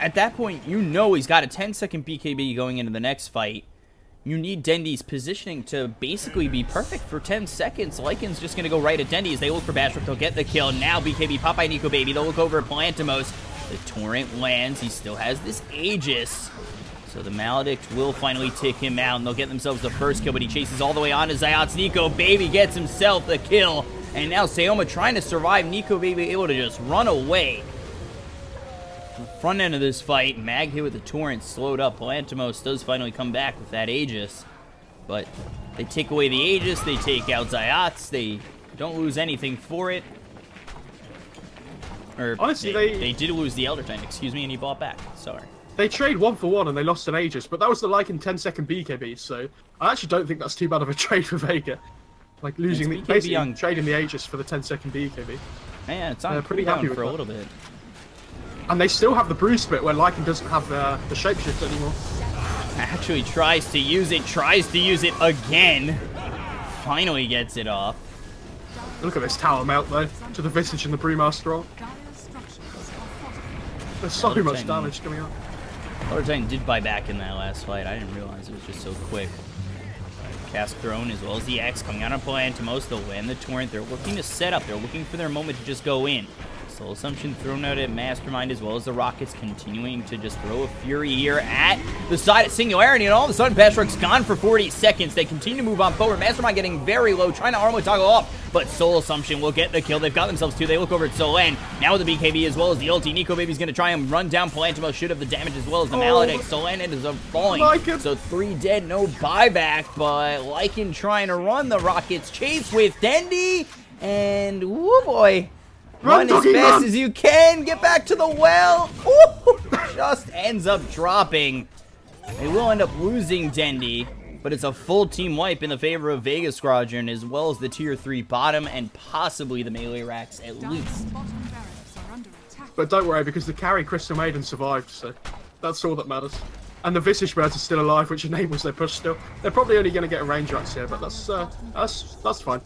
at that point, you know he's got a 10-second BKB going into the next fight. You need Dendy's positioning to basically be perfect for 10 seconds. Lycan's just going to go right at Dendy as they look for Bashrik. They'll get the kill. Now BKB popped by Nico Baby. They'll look over at Palantimos. The Torrent lands. He still has this Aegis. So the Maledict will finally take him out, and they'll get themselves the first kill, but he chases all the way on to Zayats. Nico Baby gets himself the kill. And now Sayoma trying to survive. Nico Baby able to just run away. The front end of this fight, Mag hit with the Torrent, slowed up. Palantimos does finally come back with that Aegis. But they take away the Aegis, they take out Zayats, they don't lose anything for it. Or honestly, they did lose the Elder Titan, excuse me, and he bought back. Sorry. They trade 1 for 1 and they lost an Aegis, but that was the Lycan 10-second BKB, so I actually don't think that's too bad of a trade for Vega. Like losing basically trading the Aegis for the 10-second BKB. Man, it's on pretty happy for a little bit. And they still have the bruise split where Lycan doesn't have the shapeshift anymore. Actually tries to use it again. Finally gets it off. Look at this tower melt though, to the Visage and the Brewmaster ult. There's so much damage coming out. Elder Titan did buy back in that last fight. I didn't realize it was just so quick. Cast thrown as well as the X coming out on Palantimos. They'll land the Torrent. They're looking to set up. They're looking for their moment to just go in. Soul Assumption thrown out at Mastermind as well as the Rockets continuing to just throw a fury here at the side of Singularity, and all of a sudden Patrick's gone for 40 seconds. They continue to move on forward. Mastermind getting very low, trying to armor toggle off, but Soul Assumption will get the kill. They've got themselves two. They look over at Solen. Now with the BKB as well as the ulti. Nico Baby's going to try and run down Palantimos, should have the damage as well as the Maledict. Solen ends up falling. So 3 dead, no buyback, but Lycan trying to run the Rockets. Chase with Dendi, and woo boy. Run as fast as you can. Get back to the well. Ooh, just ends up dropping. They will end up losing Dendi, but it's a full team wipe in the favor of Vega Squadron, as well as the tier 3 bottom and possibly the melee racks at least. But don't worry, because the carry Crystal Maiden survived, so that's all that matters. And the Visage Birds are still alive, which enables their push still. They're probably only going to get a range racks here, but that's fine.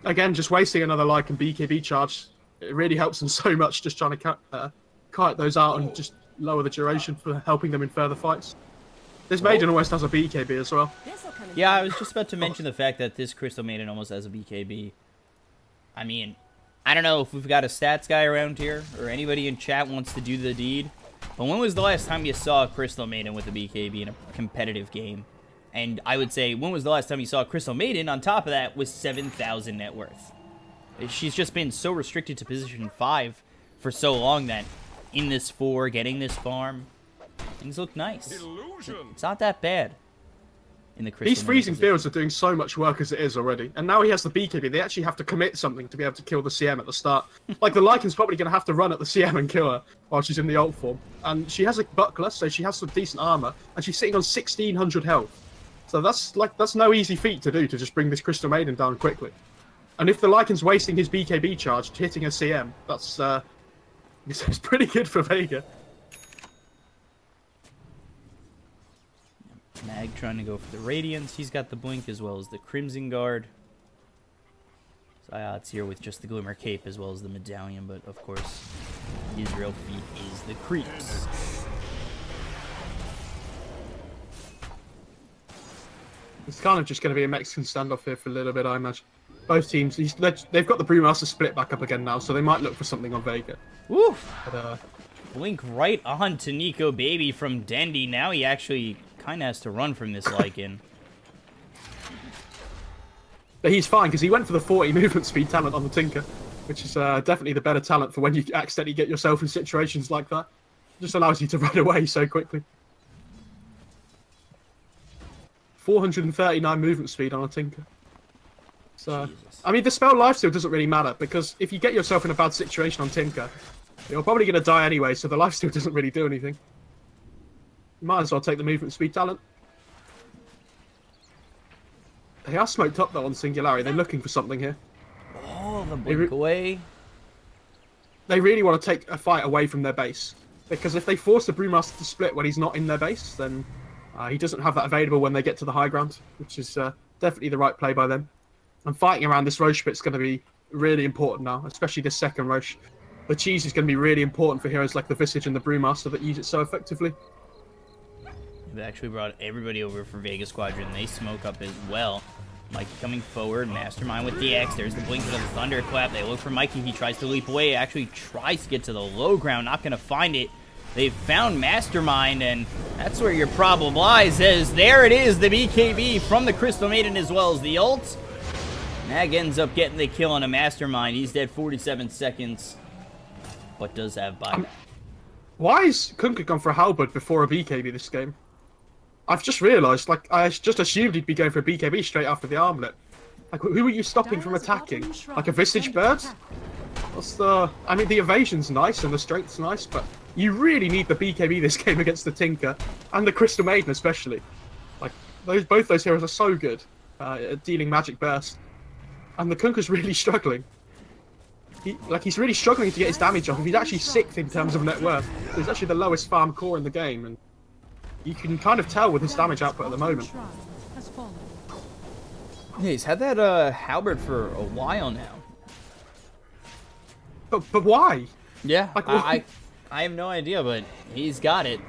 Again, just wasting another like and BKB charge. It really helps them so much, just trying to kite those out and just lower the duration for helping them in further fights. This Maiden almost has a BKB as well. Yeah, I was just about to mention the fact that this Crystal Maiden almost has a BKB. I mean, I don't know if we've got a stats guy around here or anybody in chat wants to do the deed, but when was the last time you saw a Crystal Maiden with a BKB in a competitive game? And I would say, when was the last time you saw a Crystal Maiden on top of that with 7,000 net worth? She's just been so restricted to position 5 for so long that in this 4, getting this farm, things look nice. It's not that bad. In the These freezing fields are doing so much work as it is already, and now he has the BKB. They actually have to commit something to be able to kill the CM at the start. Like the Lycan's probably going to have to run at the CM and kill her while she's in the ult form. And she has a buckler, so she has some decent armor, and she's sitting on 1,600 health. So that's no easy feat to do, to just bring this Crystal Maiden down quickly. And if the Lycan's wasting his BKB charge hitting a CM, that's it's pretty good for Vega. Mag trying to go for the Radiance. He's got the Blink as well as the Crimson Guard. Zayat's here with just the Glimmer Cape as well as the Medallion, but of course, his real feat is the Creeps. It's kind of just going to be a Mexican standoff here for a little bit, I imagine. Both teams, they've got the Brewmaster split back up again now, so they might look for something on Vega. Woo! But, Blink right on to Nico Baby from Dendi. Now he actually kind of has to run from this Lycan. But he's fine, because he went for the 40 movement speed talent on the Tinker, which is definitely the better talent for when you accidentally get yourself in situations like that. It just allows you to run away so quickly. 439 movement speed on a Tinker. So, I mean, the spell lifesteal doesn't really matter, because if you get yourself in a bad situation on Tinker, you're probably going to die anyway, so the lifesteal doesn't really do anything. You might as well take the movement speed talent. They are smoked up though on Singularity. They're looking for something here. Oh, the blink away. They really want to take a fight away from their base, because if they force the Brewmaster to split when he's not in their base, then he doesn't have that available when they get to the high ground, which is definitely the right play by them. And fighting around this Roche pit's going to be really important now, especially this second Roche. The cheese is going to be really important for heroes like the Visage and the Brewmaster that use it so effectively. They actually brought everybody over for Vega Squadron. They smoke up as well. Mikey coming forward, Mastermind with the X. There's the blink of the Thunderclap. They look for Mikey. He tries to leap away. Actually tries to get to the low ground. Not going to find it. They've found Mastermind, and that's where your problem lies. As there it is, the BKB from the Crystal Maiden as well as the ult. Mag ends up getting the kill on a Mastermind. He's dead 47 seconds, but does have buyback. Why is Kunkka gone for a Halberd before a BKB this game? I've just realised, like, I just assumed he'd be going for a BKB straight after the armlet. Like, who are you stopping from attacking? Like a Visage Bird? What's the... I mean, the evasion's nice and the strength's nice, but you really need the BKB this game against the Tinker, and the Crystal Maiden especially. Like, both those heroes are so good at dealing Magic Burst. And the Kunkka's really struggling. He's really struggling to get his damage off. He's actually 6th in terms of net worth. So he's actually the lowest farm core in the game, and you can kind of tell with his damage output at the moment. Yeah, he's had that Halberd for a while now. But why? Yeah, like, I I have no idea, but he's got it.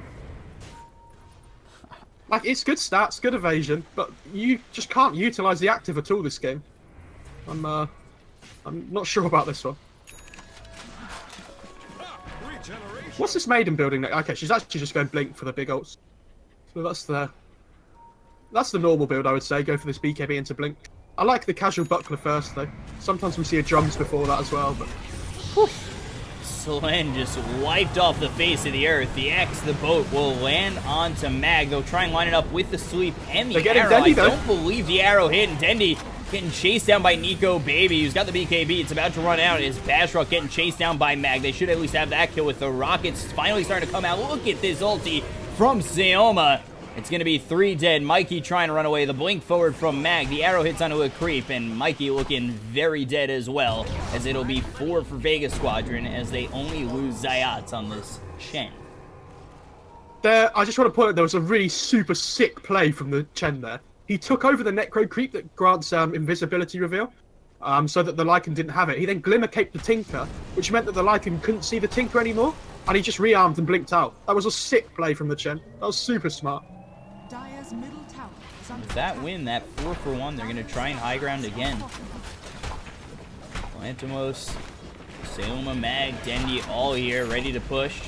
Like, it's good stats, good evasion, but you just can't utilize the active at all this game. I'm not sure about this one. What's this maiden building? Okay, she's actually just going blink for the big ults. So that's the normal build, I would say. Go for this BKB into blink. I like the casual buckler first, though. Sometimes we see a drums before that as well, but... Whew. Slen just wiped off the face of the earth. The X, the boat, will land onto Mag. They'll try and line it up with the sweep and the arrow. I don't believe the arrow hit, and Dendi getting chased down by Nico Baby, who's got the BKB. It's about to run out. Is Basrock getting chased down by Mag? They should at least have that kill with the rockets finally starting to come out. Look at this ulti from Seoma. It's going to be 3 dead. Mikey trying to run away. The blink forward from Mag. The arrow hits onto a creep, and Mikey looking very dead as well, as it'll be 4 for Vega Squadron, as they only lose Zayats on this Chen. I just want to point out there was a really super sick play from the Chen there. He took over the Necro creep that grants invisibility reveal, so that the Lycan didn't have it. He then glimmer caped the Tinker, which meant that the Lycan couldn't see the Tinker anymore, and he just rearmed and blinked out. That was a sick play from the Chen. That was super smart. With that win, that 4 for 1, they're going to try and high ground again. Lantimos, Seoma, Mag, Dendi all here, ready to push.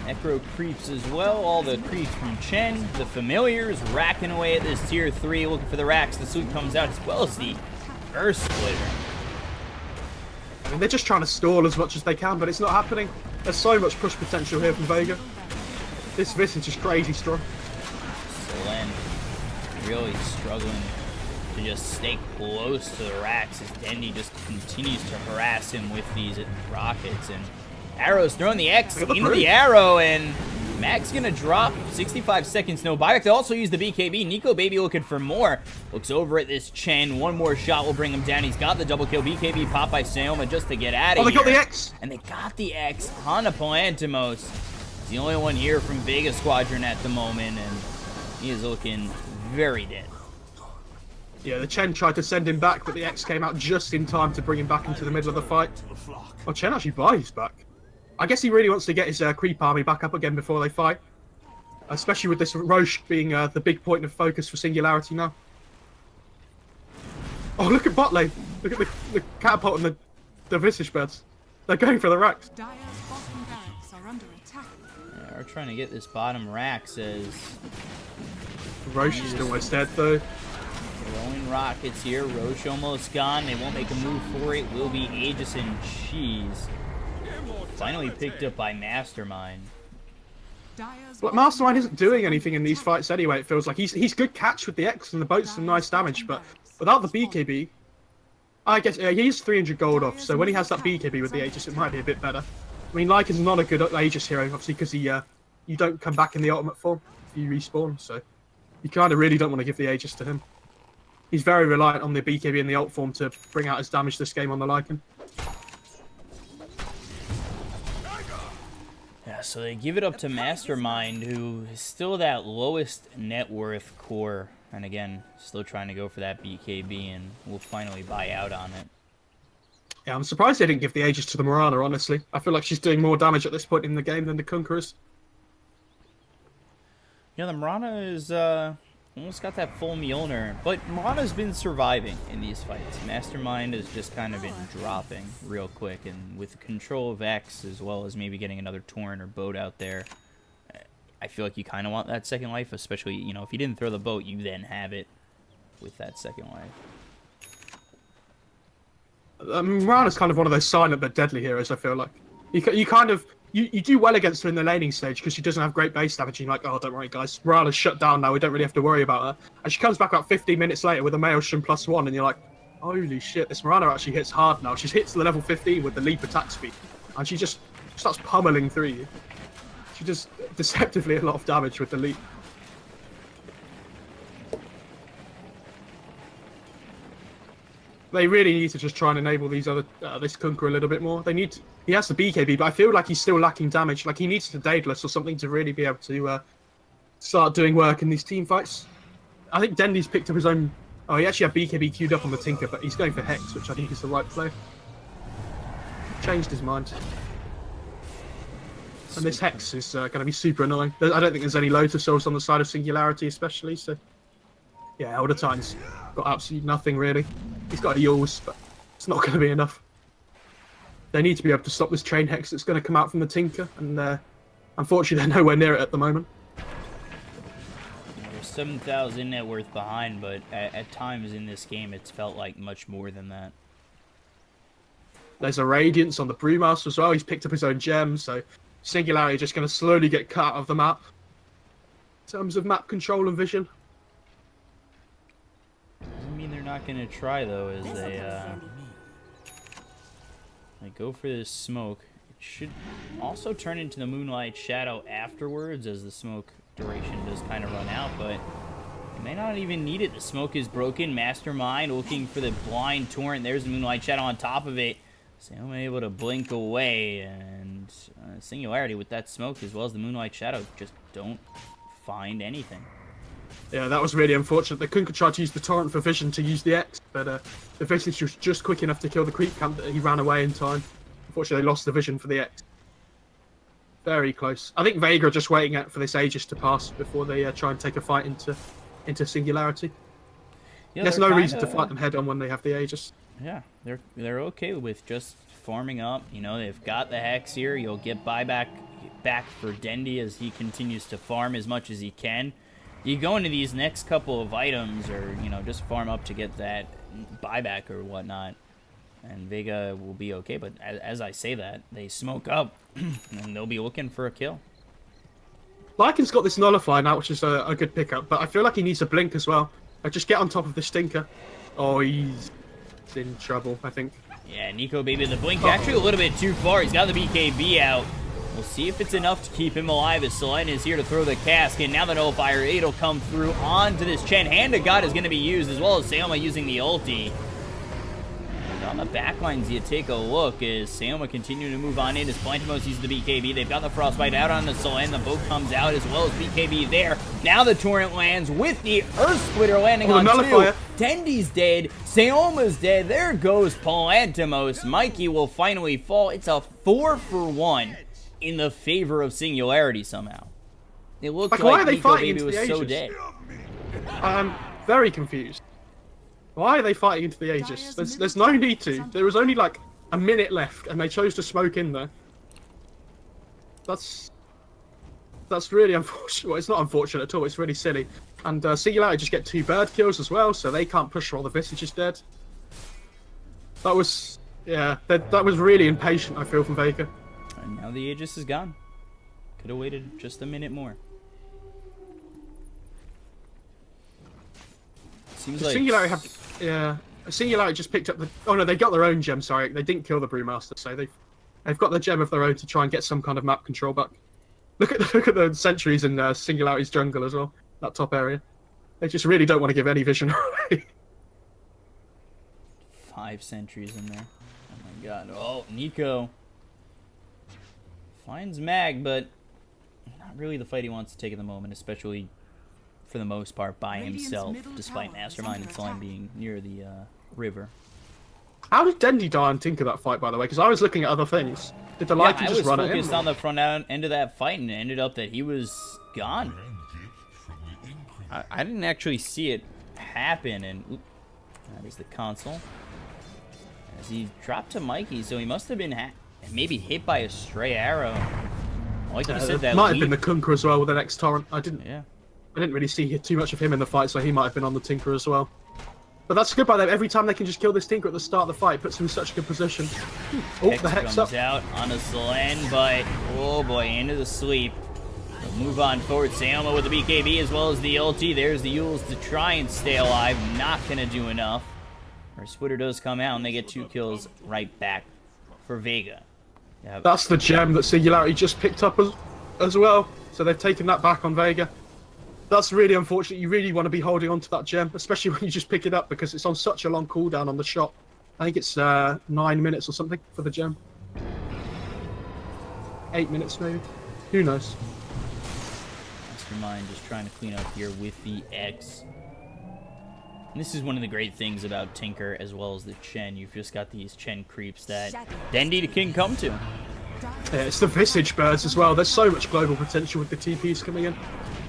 Necro creeps as well, all the creeps from Chen. The familiars racking away at this tier 3, looking for the racks. The sweep comes out as well as the Earth Splitter. I mean, they're just trying to stall as much as they can, but it's not happening. There's so much push potential here from Vega. This Visage is crazy strong. Selen really struggling to just stay close to the racks as Dendi just continues to harass him with these rockets. And Arrow's throwing the X into the arrow, and Mag's gonna drop. 65 seconds, no buyback. They also use the BKB. Nico Baby looking for more. Looks over at this Chen. One more shot will bring him down. He's got the double kill. BKB popped by Seoma just to get out of here. Oh, they got the X! And they got the X on a Palantimos. He's the only one here from Vega Squadron at the moment, and he is looking very dead. Yeah, the Chen tried to send him back, but the X came out just in time to bring him back into the middle of the fight. Oh, Chen actually buys back. I guess he really wants to get his creep army back up again before they fight. Especially with this Roche being the big point of focus for Singularity now. Oh, look at bot lane. Look at the catapult and the Visage birds. They're going for the racks. Dire's bottom barracks are under attack. Yeah, we're trying to get this bottom rack, says... Roche is almost dead, though. Throwing rockets here. Roche almost gone. They won't make a move for it. Will be Aegis and Cheese. Finally picked up by Mastermind. But Mastermind isn't doing anything in these fights anyway, it feels like. He's good catch with the X and the boat's some nice damage, but without the BKB, I guess he's 300 gold off, so when he has that BKB with the Aegis, it might be a bit better. I mean, Lycan's not a good Aegis hero, obviously, because you don't come back in the ultimate form if you respawn, so you kind of really don't want to give the Aegis to him. He's very reliant on the BKB and the ult form to bring out his damage this game on the Lycan. Yeah, so they give it up to Mastermind, who is still that lowest net worth core. And again, still trying to go for that BKB, and will finally buy out on it. Yeah, I'm surprised they didn't give the Aegis to the Mirana, honestly. I feel like she's doing more damage at this point in the game than the Conquerors. Yeah, the Mirana is almost got that full Mjolnir, but Mirana's been surviving in these fights. Mastermind has just kind of been dropping real quick, and with control of X, as well as maybe getting another Torrent or boat out there, I feel like you kind of want that second life, especially, you know, if you didn't throw the boat, you then have it with that second life. Mirana's kind of one of those silent but deadly heroes, I feel like. You kind of... You do well against her in the laning stage because she doesn't have great base damage. And you're like, oh, don't worry, guys. Mirana's shut down now. We don't really have to worry about her. And she comes back about 15 minutes later with a Maelstrom +1, and you're like, holy shit, this Mirana actually hits hard now. She hits the level 15 with the leap attack speed, and she just starts pummeling through you. She does deceptively a lot of damage with the leap. They really need to just try and enable these other this Kunker a little bit more. They need to, he has the BKB, but I feel like he's still lacking damage. Like he needs to Daedalus or something to really be able to start doing work in these team fights. I think Dendi's picked up his own. Oh, he actually had BKB queued up on the Tinker, but he's going for Hex, which I think is the right play. Changed his mind. And this Hex is going to be super annoying. I don't think there's any Lotus Souls on the side of Singularity especially, so... Yeah, Elder Titan's got absolutely nothing really. He's got a Yules, but it's not going to be enough. They need to be able to stop this Chain Hex that's going to come out from the Tinker, and unfortunately they're nowhere near it at the moment. They're 7,000 net worth behind, but at times in this game it's felt like much more than that. There's a Radiance on the Brewmaster as well. He's picked up his own gem, so Singularity just going to slowly get cut out of the map. In terms of map control and vision. Doesn't mean they're not going to try, though, as they go for this smoke. It should also turn into the Moonlight Shadow afterwards, as the smoke duration does kind of run out, but you may not even need it. The smoke is broken. Mastermind looking for the blind torrent. There's the Moonlight Shadow on top of it. Sam able to blink away, and Singularity with that smoke as well as the Moonlight Shadow just don't find anything. Yeah, that was really unfortunate. The Kunkka tried to use the torrent for vision to use the X, but the vision was just quick enough to kill the creep camp that he ran away in time. Unfortunately, they lost the vision for the X. Very close. I think Vega are just waiting for this Aegis to pass before they try and take a fight into Singularity. Yeah, there's no reason to fight them head on when they have the Aegis. Yeah, they're okay with just farming up. You know, they've got the Hex here. You'll get buyback back for Dendi as he continues to farm as much as he can. You go into these next couple of items, or you know, just farm up to get that buyback or whatnot, and Vega will be okay. But as I say that, they smoke up, and they'll be looking for a kill. Lycan's got this Nullify now, which is a good pickup, but I feel like he needs a blink as well. Just get on top of the Stinker. Oh, he's in trouble, I think. Yeah, Nico baby, the blink actually a little bit too far. He's got the BKB out. We'll see if it's enough to keep him alive as Selene is here to throw the cask, and now the Nullifier 8 will come through onto this Chen. Hand of God is going to be used, as well as Sayoma using the ulti. And on the backlines, you take a look as Sayoma continuing to move on in as Plantimos uses the BKB. They've got the Frostbite out on the Selene. The boat comes out as well as BKB there. Now the Torrent lands with the Earth Splitter landing on two. Dendi's dead. Sayoma's dead. There goes Plantimos. Mikey will finally fall. It's a 4-for-1. In the favor of Singularity somehow. It looked like Nico Baby was so dead. I'm very confused. Why are they fighting into the Aegis? There's no need to. There was only like a minute left, and they chose to smoke in there. That's really unfortunate. Well, it's not unfortunate at all. It's really silly. And Singularity just get 2 bird kills as well, so they can't push while the Visage is dead. That was, yeah, that was really impatient, I feel, from Vega. And now the Aegis is gone. Could have waited just a minute more. Seems like Singularity Singularity just picked up the. Oh no, they got their own gem. Sorry, they didn't kill the Brewmaster, so they've got the gem of their own to try and get some kind of map control back. Look at the sentries in Singularity's jungle as well. That top area. They just really don't want to give any vision away. 5 sentries in there. Oh my god. Oh, Nico finds Mag, but not really the fight he wants to take at the moment, especially for the most part by himself, despite Mastermind and Slime being near the river. How did Dendi die and Tinker that fight, by the way? Because I was looking at other things. Did the Lycan just run at him? I was focused on the front end of that fight, and it ended up that he was gone. I didn't actually see it happen, and that is the console. As he dropped to Mikey, so he must have been maybe hit by a stray arrow. Like you said, that might have been the Kunkka as well with the next torrent. I didn't really see too much of him in the fight, so he might have been on the Tinker as well. But that's good by them. Every time they can just kill this Tinker at the start of the fight, puts him in such a good position. Oh, the Hex comes out on a Selene, but oh boy, into the sleep. They'll move on forward. Sayoma with the BKB as well as the ulti. There's the Yules to try and stay alive. Not gonna do enough. Our Splitter does come out, and they get 2 kills right back for Vega. Yeah. That's the gem that Singularity just picked up as well. So they've taken that back on Vega. That's really unfortunate. You really want to be holding on to that gem, especially when you just pick it up, because it's on such a long cooldown on the shot. I think it's 9 minutes or something for the gem. 8 minutes maybe. Who knows? Mastermind just trying to clean up here with the X. And this is one of the great things about Tinker as well as the Chen. You've just got these Chen creeps that Dendi can come to. Yeah, it's the Visage birds as well. There's so much global potential with the TPs coming in.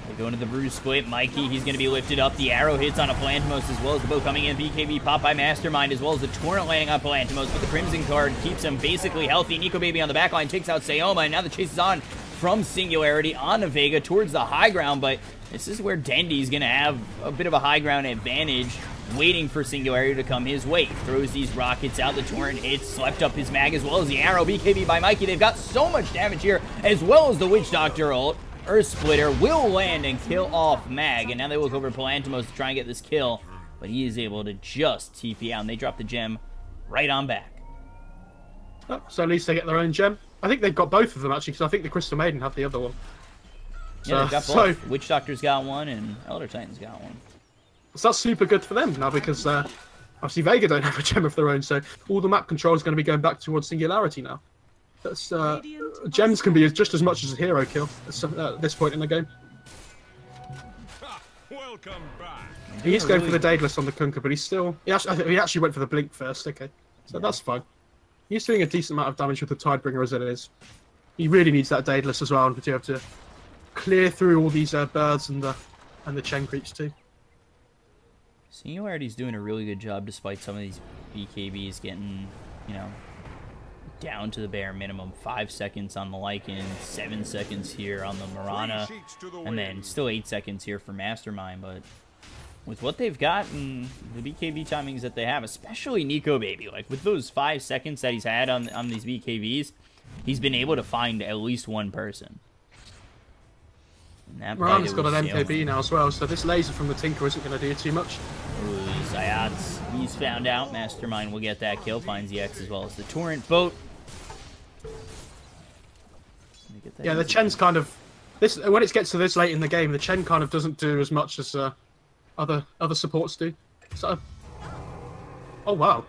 They go into the bruise split. Mikey, he's going to be lifted up. The arrow hits on a Palantimos as well as the bow coming in. BKB popped by Mastermind as well as the Torrent landing on Palantimos. But the Crimson card keeps him basically healthy. Nico Baby on the back line takes out Sayoma. And now the chase is on from Singularity on Vega towards the high ground. But this is where Dendy's going to have a bit of a high ground advantage, waiting for Singularity to come his way. Throws these rockets out. The Torrent hits, slept up his mag as well as the arrow. BKB by Mikey. They've got so much damage here, as well as the Witch Doctor ult. Earth Splitter will land and kill off Mag, and now they look over Palantimos to try and get this kill, but he is able to just TP out, and they drop the gem right on back. Oh, so at least they get their own gem. I think they've got both of them, actually, because I think the Crystal Maiden have the other one. Yeah, they've got both. Witch Doctor's got one, and Elder Titan's got one. So that's super good for them now, because obviously Vega don't have a gem of their own, so all the map control is going to be going back towards Singularity now. That's gems can be just as much as a hero kill at this point in the game. Welcome back. He is going for the Daedalus on the Kunkka, but he's still... He actually went for the Blink first, okay. So that's fine. He's doing a decent amount of damage with the Tidebringer as it is. He really needs that Daedalus as well to be able to clear through all these birds and the Chen creeps too. Singularity's doing a really good job despite some of these BKBs getting, you know, down to the bare minimum. 5 seconds on the Lycan, 7 seconds here on the Mirana, and then still 8 seconds here for Mastermind. But with what they've got and the BKB timings that they have, especially Nico Baby, like with those 5 seconds that he's had on these BKBs, he's been able to find at least one person. Mirana's got an MKB now as well, so this laser from the Tinker isn't going to do too much. Ooh, Zayats, he's found out. Mastermind will get that kill, finds the X as well as the Torrent boat. Yeah, the Chen's kind of... when it gets to this late in the game, the Chen kind of doesn't do as much as other supports do. So, oh, wow.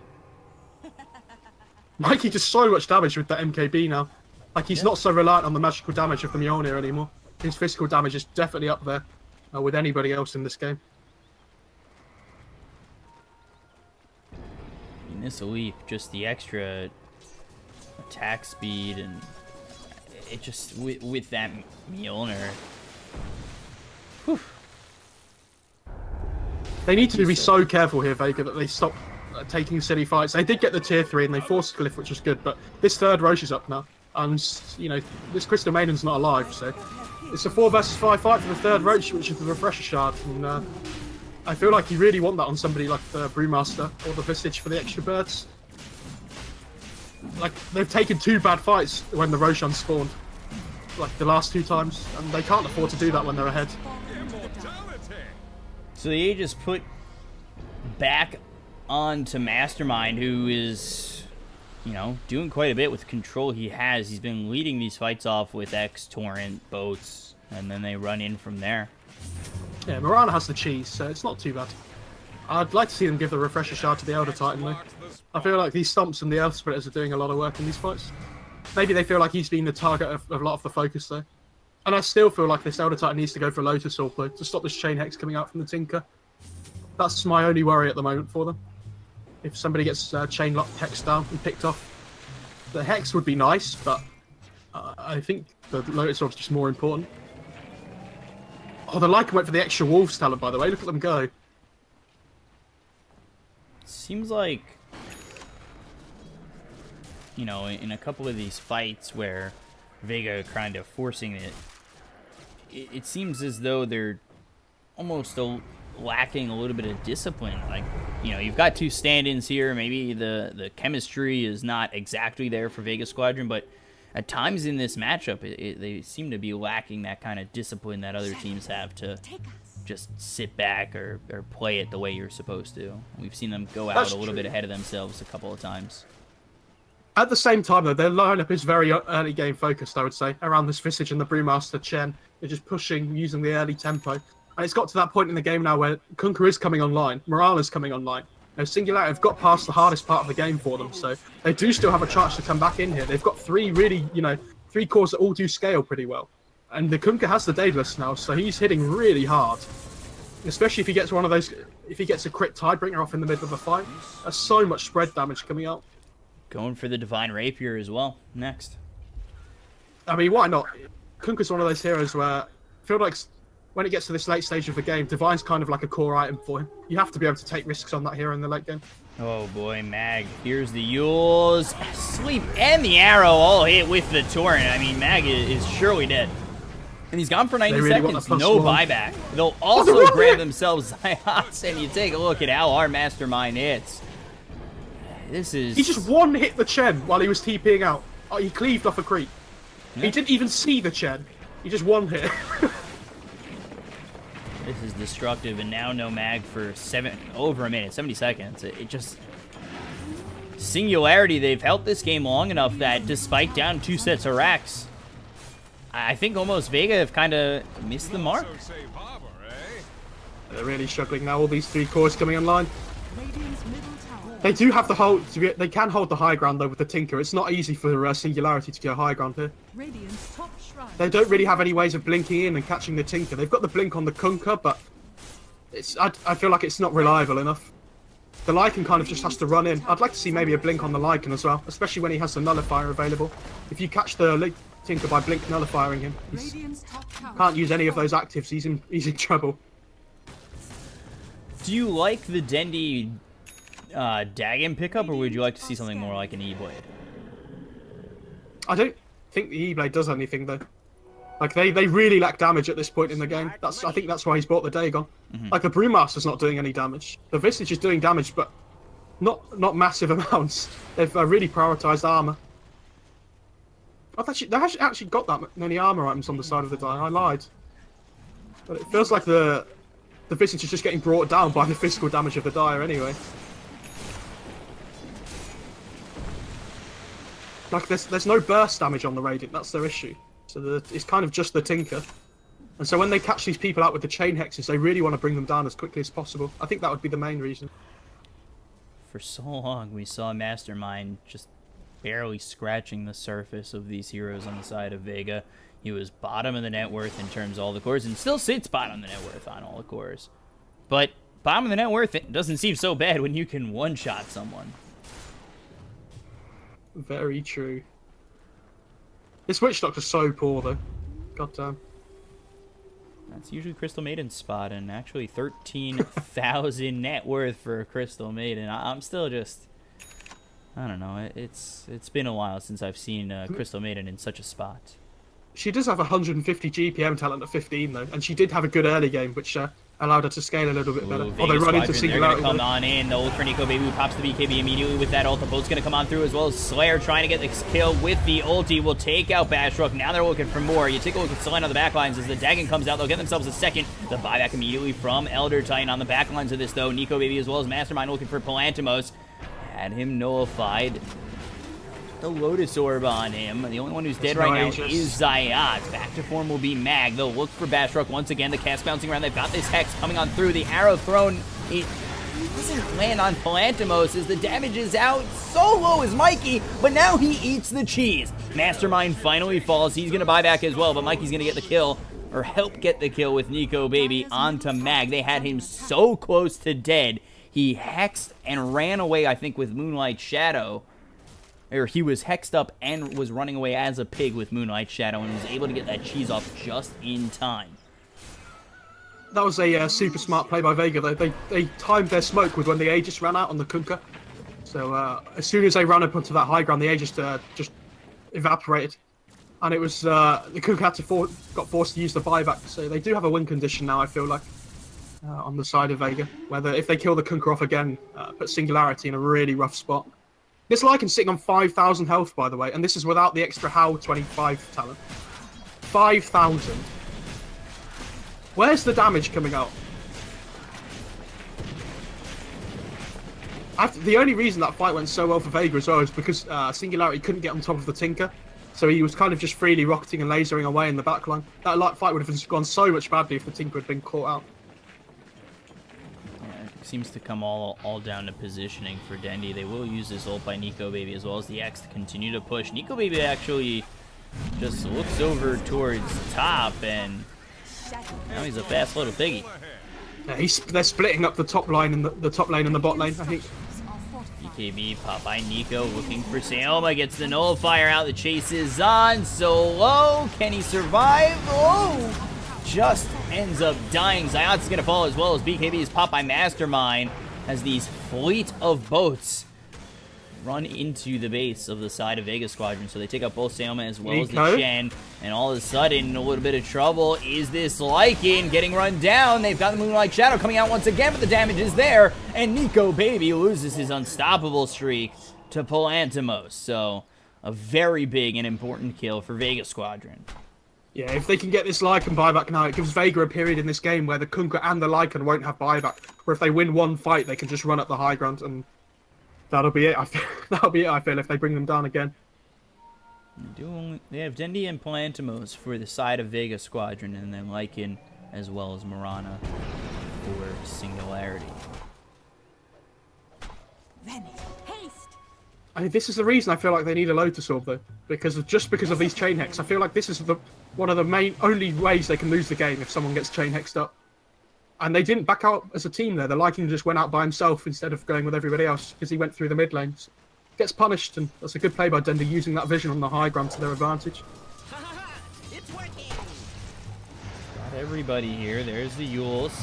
Mikey does so much damage with that MKB now. Like, he's not so reliant on the magical damage of the Mjolnir anymore. His physical damage is definitely up there with anybody else in this game. In this leap, just the extra attack speed and it just with that Mjolnir. Whew. They need to be so careful here, Vega, that they stop taking silly fights. They did get the tier 3 and they forced Glyph, which was good, but this third Roche is up now. And, you know, this Crystal Maiden's not alive, so it's a 4 versus 5 fight for the third Roach, which is the Refresher Shard. And I feel like you really want that on somebody like the Brewmaster or the Visage for the extra birds. Like, they've taken 2 bad fights when the Roshan spawned, like the last 2 times, and they can't afford to do that when they're ahead. So they just put back onto Mastermind, who is, you know, doing quite a bit with the control he has. He's been leading these fights off with X, Torrent, boats, and then they run in from there. Yeah, Mirana has the cheese, so it's not too bad. I'd like to see them give the Refresher Shard to the Elder Titan, though. I feel like these Stomps and the Earth Splitters are doing a lot of work in these fights. Maybe they feel like he's been the target of a lot of the focus, though. And I still feel like this Elder Titan needs to go for Lotus Orb, though, to stop this Chain Hex coming out from the Tinker. That's my only worry at the moment for them. If somebody gets Chain Lock Hex down and picked off, the Hex would be nice, but I think the Lotus Orb's just more important. Oh, the Lycan went for the extra Wolves talent, by the way. Look at them go. Seems like, you know, in a couple of these fights where Vega are kind of forcing it, it seems as though they're almost lacking a little bit of discipline. Like, you know, you've got 2 stand-ins here. Maybe the chemistry is not exactly there for Vega Squadron, but at times in this matchup, they seem to be lacking that kind of discipline that other teams have to just sit back or play it the way you're supposed to. We've seen them go out a little bit ahead of themselves a couple of times. At the same time, though, their lineup is very early game focused, I would say, around this Visage and the Brewmaster Chen. They're just pushing, using the early tempo. And it's got to that point in the game now where Kunkka is coming online, Morala's coming online. Now, Singularity have got past the hardest part of the game for them, so they do still have a chance to come back in here. They've got 3 really, you know, 3 cores that all do scale pretty well. And the Kunkka has the Daedalus now, so he's hitting really hard. Especially if he gets one of those, if he gets a crit Tidebringer off in the middle of a fight. There's so much spread damage coming out. Going for the Divine Rapier as well, next. I mean, why not? Kunkka's one of those heroes where I feel like when it gets to this late stage of the game, Divine's kind of like a core item for him. You have to be able to take risks on that hero in the late game. Oh boy, Mag. Here's the Yules. Sleep and the arrow all hit with the torrent. I mean, Mag is surely dead. And he's gone for 90 seconds. No buyback. They'll also grab themselves Ziots, and you take a look at how our Mastermind hits. This is... He just one-hit the Chen while he was TPing out. Oh, he cleaved off a creep. Yeah. He didn't even see the Chen. He just one-hit. This is destructive, and now no Mag for over a minute, 70 seconds. It just... Singularity, they've held this game long enough that despite down 2 sets of racks, I think almost Vega have kind of missed the mark. They're really struggling now, all these 3 cores coming online. They do have the hold. They can hold the high ground though with the Tinker. It's not easy for Singularity to go high ground here. They don't really have any ways of blinking in and catching the Tinker. They've got the blink on the Kunkka, but I feel like it's not reliable enough. The Lycan kind of just has to run in. I'd like to see maybe a blink on the Lycan as well, especially when he has the Nullifier available. If you catch the Tinker by blink nullifying him, he can't use any of those actives. He's in trouble. Do you like the Dendi Dagon pickup, or would you like to see something more like an E-Blade? I don't think the E-Blade does anything though. Like they really lack damage at this point in the game. I think that's why he's bought the Dagon. Like the Brewmaster's not doing any damage. The Visage is doing damage, but not massive amounts. They've really prioritized armor. They actually got that many armor items on the side of the die. I lied. But it feels like the Visage is just getting brought down by the physical damage of the Dire anyway. Like there's no burst damage on the Radiant. That's their issue. So it's kind of just the Tinker. And so when they catch these people out with the chain hexes, they really want to bring them down as quickly as possible. I think that would be the main reason. For so long, we saw Mastermind just barely scratching the surface of these heroes on the side of Vega. He was bottom of the net worth in terms of all the cores, and still sits bottom of the net worth on all the cores. But bottom of the net worth, it doesn't seem so bad when you can one-shot someone. Very true. This Witch Doctor's so poor, though. God damn. That's usually Crystal Maiden's spot, and actually 13,000 net worth for Crystal Maiden. I'm still just... I don't know. It's been a while since I've seen Crystal Maiden in such a spot. She does have 150 GPM talent at 15, though, and she did have a good early game, which allowed her to scale a little bit better. Vega they run into Squadron, Singularity. They're going to come on in. The ult for Nico Baby, who pops the BKB immediately with that ult. The bolt's going to come on through, as well as Slayer trying to get the kill with the ulti. Will take out Bashrook. Now they're looking for more. You take a look at Selene on the backlines. As the Dagon comes out, they'll get themselves a second. The buyback immediately from Elder Titan on the backlines of this, though. Nico Baby, as well as Mastermind, looking for Palantimos. Had him nullified. The Lotus Orb on him. The only one who's dead right now is Zayat. Back to form will be Mag. They'll look for Bashrook once again. The cast bouncing around. They've got this Hex coming on through. The arrow thrown. It doesn't land on Palantimos as the damage is out. So low is Mikey, but now he eats the cheese. Mastermind finally falls. He's going to buy back as well, but Mikey's going to get the kill, or help get the kill with Nico Baby onto Mag. They had him so close to dead. He hexed and ran away, I think, with Moonlight Shadow. Or he was hexed up and was running away as a pig with Moonlight Shadow and was able to get that cheese off just in time. That was a super smart play by Vega, though. They timed their smoke with when the Aegis ran out on the Kunkka. So as soon as they ran up onto that high ground, the Aegis just evaporated. And it was the Kunkka got forced to use the buyback. So they do have a win condition now, I feel like, on the side of Vega. Whether if they kill the Kunkka off again, put Singularity in a really rough spot. This Lycan's sitting on 5,000 health, by the way, and this is without the extra HOW 25 talent. 5,000. Where's the damage coming out? The only reason that fight went so well for Vega as well is because Singularity couldn't get on top of the Tinker, so he was kind of just freely rocketing and lasering away in the backline. That fight would have gone so much badly if the Tinker had been caught out. Seems to come all down to positioning for Dendi. They will use this ult by Nico Baby as well as the X to continue to push. Nico Baby actually just looks over towards top, and now he's a fast little piggy. Yeah, they're splitting up the top line and the top lane and the bot lane, I think. You BKB pop by Nico, looking for Sayoma, gets the nullifier out, the chase is on, solo, can he survive? Oh, just ends up dying. Zayat's gonna fall as well as BKB is popped by Mastermind as these fleet of boats run into the base of the side of Vega Squadron. So they take out both Sayoma as well as the Chen. And all of a sudden, a little bit of trouble. Is this Lycan getting run down? They've got the Moonlight Shadow coming out once again, but the damage is there. And Nico Baby loses his unstoppable streak to Polantimos. So a very big and important kill for Vega Squadron. Yeah, if they can get this Lycan buyback now, it gives Vega a period in this game where the Kunkka and the Lycan won't have buyback. Where if they win one fight, they can just run up the high ground, and that'll be it. That'll be it, I feel, if they bring them down again. They have Dendi and Polantimos for the side of Vega Squadron, and then Lycan as well as Marana for Singularity. I mean, this is the reason I feel like they need a Lotus Orb, though, because of these chain hex. I feel like this is one of the only ways they can lose the game if someone gets chain hexed up. And they didn't back out as a team there. The Lycan just went out by himself instead of going with everybody else because he went through the mid lanes. Gets punished, and that's a good play by Dendi, using that vision on the high ground to their advantage. It's working. Got everybody here. There's the Yules.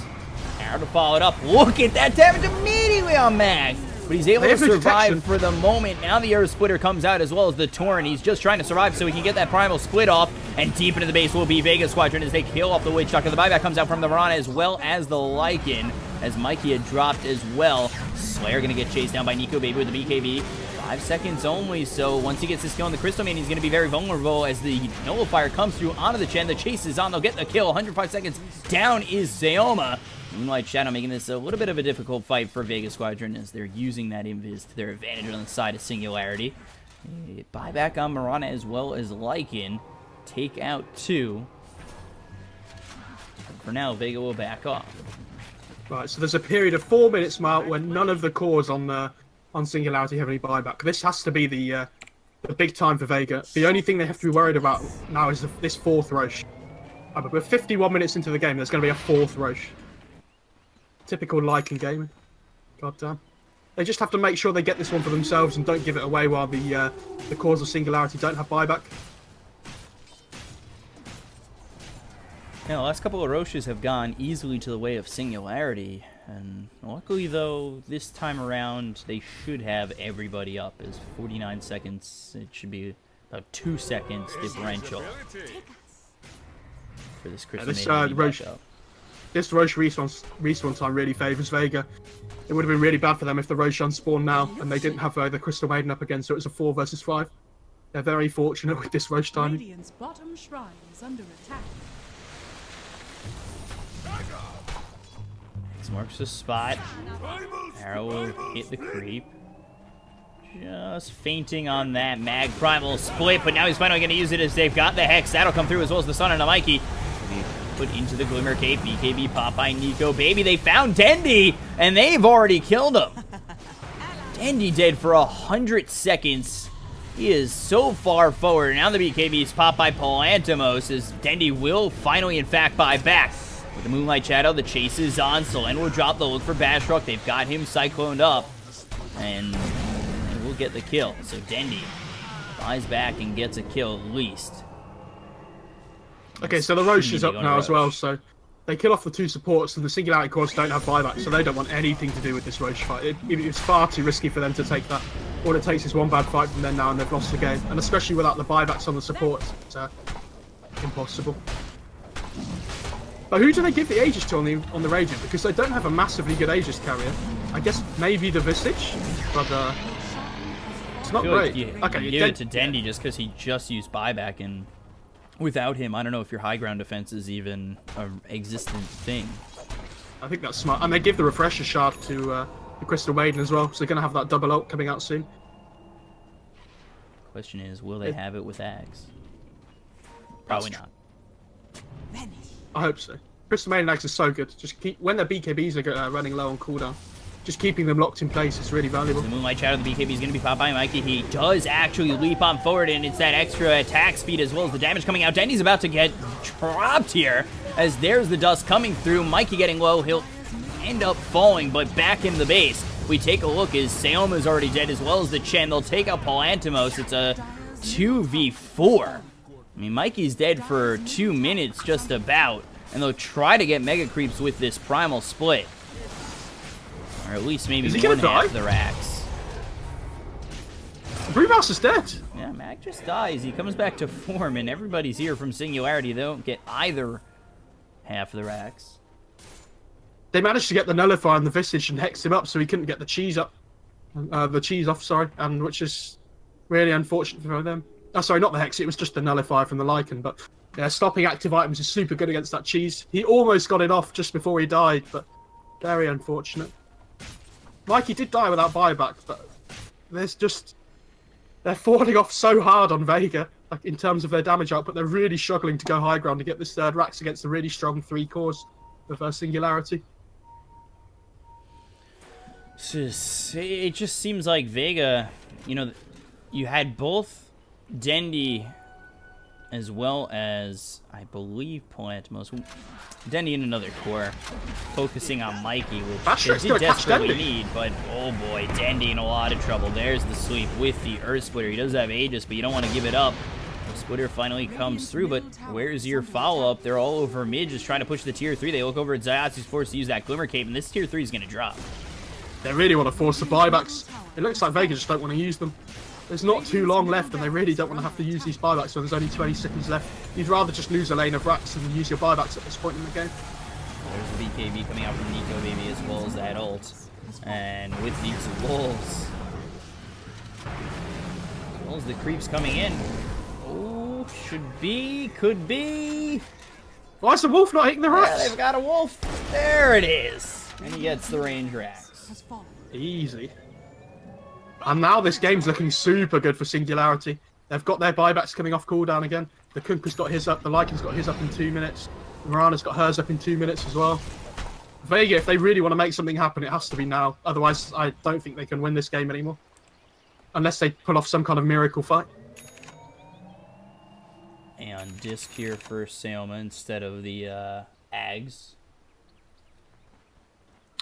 Arrow to follow it up. Look at that damage immediately on Mag. But he's able to survive for the moment. Now the Air Splitter comes out as well as the Torrent. He's just trying to survive so he can get that Primal split off. And deep into the base will be Vega Squadron as they kill off the Witch Doctor. The buyback comes out from the Marana as well as the Lycan, as Mikey had dropped as well. Slayer going to get chased down by Nico Baby with the BKB. 5 seconds only, so once he gets his kill on the Crystal Man, he's going to be very vulnerable as the Nullifier comes through onto the Chen. The chase is on. They'll get the kill. 105 seconds down is Sayoma. Moonlight Shadow making this a little bit of a difficult fight for Vega Squadron as they're using that invis to their advantage on the side of Singularity. Buyback on Marana as well as Lycan. Take out 2. For now, Vega will back off. Right, so there's a period of 4 minutes, Mark, when none of the cores on Singularity have any buyback. This has to be the big time for Vega. The only thing they have to be worried about now is this 4th Roche. But we're 51 minutes into the game, there's going to be a 4th Roche. Typical Lycan gaming. God damn. They just have to make sure they get this one for themselves and don't give it away while the cores of Singularity don't have buyback. Yeah, the last couple of Roches have gone easily to the way of Singularity, and luckily though, this time around, they should have everybody up, as 49 seconds, it should be about 2 seconds differential for this Crystal Maiden. This Roche respawn time really favours Vega. It would have been really bad for them if the Roche unspawned now, and they didn't have the Crystal Maiden up again, so it was a 4 versus 5. They're very fortunate with this Roche timing. Radiant's bottom shrine is under attack. Marks the spot. Arrow will hit the creep. Just fainting on that Mag Primal split, but now he's finally going to use it as they've got the Hex. That'll come through as well as the Sun and a Mikey. Put into the Glimmer Cape. BKB pop by Nico Baby. They found Dendi, and they've already killed him. Dendi dead for 100 seconds. He is so far forward. Now the BKB is popped by Polantimos as Dendi will finally, in fact, buy back. With the Moonlight Shadow, the chase is on. Solen will drop the look for Bastrock. They've got him cycloned up. And we'll get the kill. So Dendi buys back and gets a kill at least. Okay, so the Roche is up now as well. So they kill off the 2 supports, and the Singularity cores don't have buyback, so they don't want anything to do with this Roche fight. It's far too risky for them to take that. All it takes is one bad fight from them now, and they've lost the game. And especially without the buybacks on the supports, it's impossible. But who do they give the Aegis to on the Radiant? Because they don't have a massively good Aegis carrier. I guess maybe the Visage, but it's not great. Okay, you give it to Dendi just because he just used buyback, and without him, I don't know if your high ground defense is even an existent thing. I think that's smart. And they give the Refresher Shard to the Crystal Maiden as well, so they're going to have that double ult coming out soon. Question is, will they have it with Ags? Probably not. I hope so. Crystal Maiden Ags is so good. Just keep when their BKBs are running low on cooldown, just keeping them locked in place is really valuable. The Moonlight Shadow, the BKB is going to be popped by Mikey. He does actually leap on forward, and it's that extra attack speed as well as the damage coming out. Dendi's about to get dropped here as there's the dust coming through. Mikey getting low. He'll end up falling, but back in the base. we take a look as Seoma's already dead as well as the Chen. They'll take out Palantimos. It's a 2v4. I mean, Mikey's dead for 2 minutes just about, and they'll try to get Mega Creeps with this Primal Split. Or at least maybe more than half the racks. Brewmaster's dead. Yeah, Mag just dies. He comes back to form, and everybody's here from Singularity. They don't get either half of the racks. They managed to get the Nullifier and the Visage and hex him up so he couldn't get the cheese up. The cheese off, sorry, and which is really unfortunate for them. Oh, sorry, not the Hex, it was just the Nullifier from the Lycan, but yeah, stopping active items is super good against that cheese. He almost got it off just before he died, but very unfortunate. Mikey did die without buyback, but there's just... They're falling off so hard on Vega, like in terms of their damage output. They're really struggling to go high ground to get this third racks against the really strong 3 cores of Singularity. It just seems like Vega, you know, you had both Dendy as well as, I believe, Palantimos. Dendy in another core, focusing on Mikey, which they did desperately need, but oh boy, Dendy in a lot of trouble. There's the sweep with the Earth Splitter. He does have Aegis, but you don't want to give it up. The Splitter finally comes through, but where's your follow-up? They're all over mid, just trying to push the tier 3. They look over at Zayats, who's forced to use that Glimmer Cape, and this tier 3 is going to drop. They really want to force the buybacks. It looks like Vega just don't want to use them. There's not too long left, and they really don't want to have to use these buybacks when there's only 20 seconds left. You'd rather just lose a lane of racks and use your buybacks at this point in the game. There's the BKB coming out from Nico Baby as well as that ult. And with these wolves, as well as the creeps coming in. Oh, should be, could be. Why is the wolf not hitting the racks? Yeah, they've got a wolf. There it is. And he gets the range racks. Easy. And now this game's looking super good for Singularity. They've got their buybacks coming off cooldown again. The Kunka's got his up, the Lycan's got his up in 2 minutes. Mirana's got hers up in 2 minutes as well. Vega, if they really want to make something happen, it has to be now. Otherwise, I don't think they can win this game anymore. Unless they pull off some kind of miracle fight. And disc here for Seoma instead of the Ags.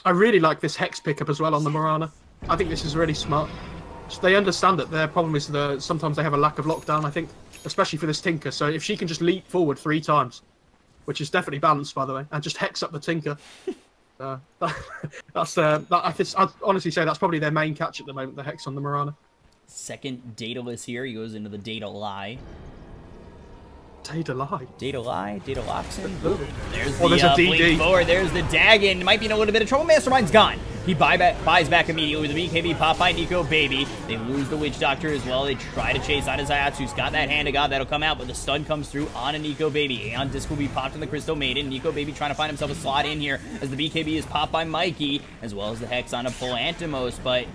I really like this Hex pickup as well on the Mirana. I think this is really smart. So they understand that their problem is sometimes they have a lack of lockdown, I think. Especially for this Tinker. So if she can just leap forward 3 times, which is definitely balanced, by the way, and just Hex up the Tinker. I'd honestly say that's probably their main catch at the moment, the Hex on the Mirana. Second Daedalus here. He goes into the Data Lie. Data Lie? Data Lie? Data Loxin? There's the the DD. blink forward. There's the Dagon. Might be in a little bit of trouble. Mastermind's gone. He buys back immediately with the BKB pop by Nico Baby. They lose the Witch Doctor as well. They try to chase out of Zayats, who's got that Hand of God that'll come out, but the stun comes through on a Nico Baby. Aeon Disc will be popped on the Crystal Maiden. Nico Baby trying to find himself a slot in here as the BKB is popped by Mikey, as well as the Hex on a Palantimos, but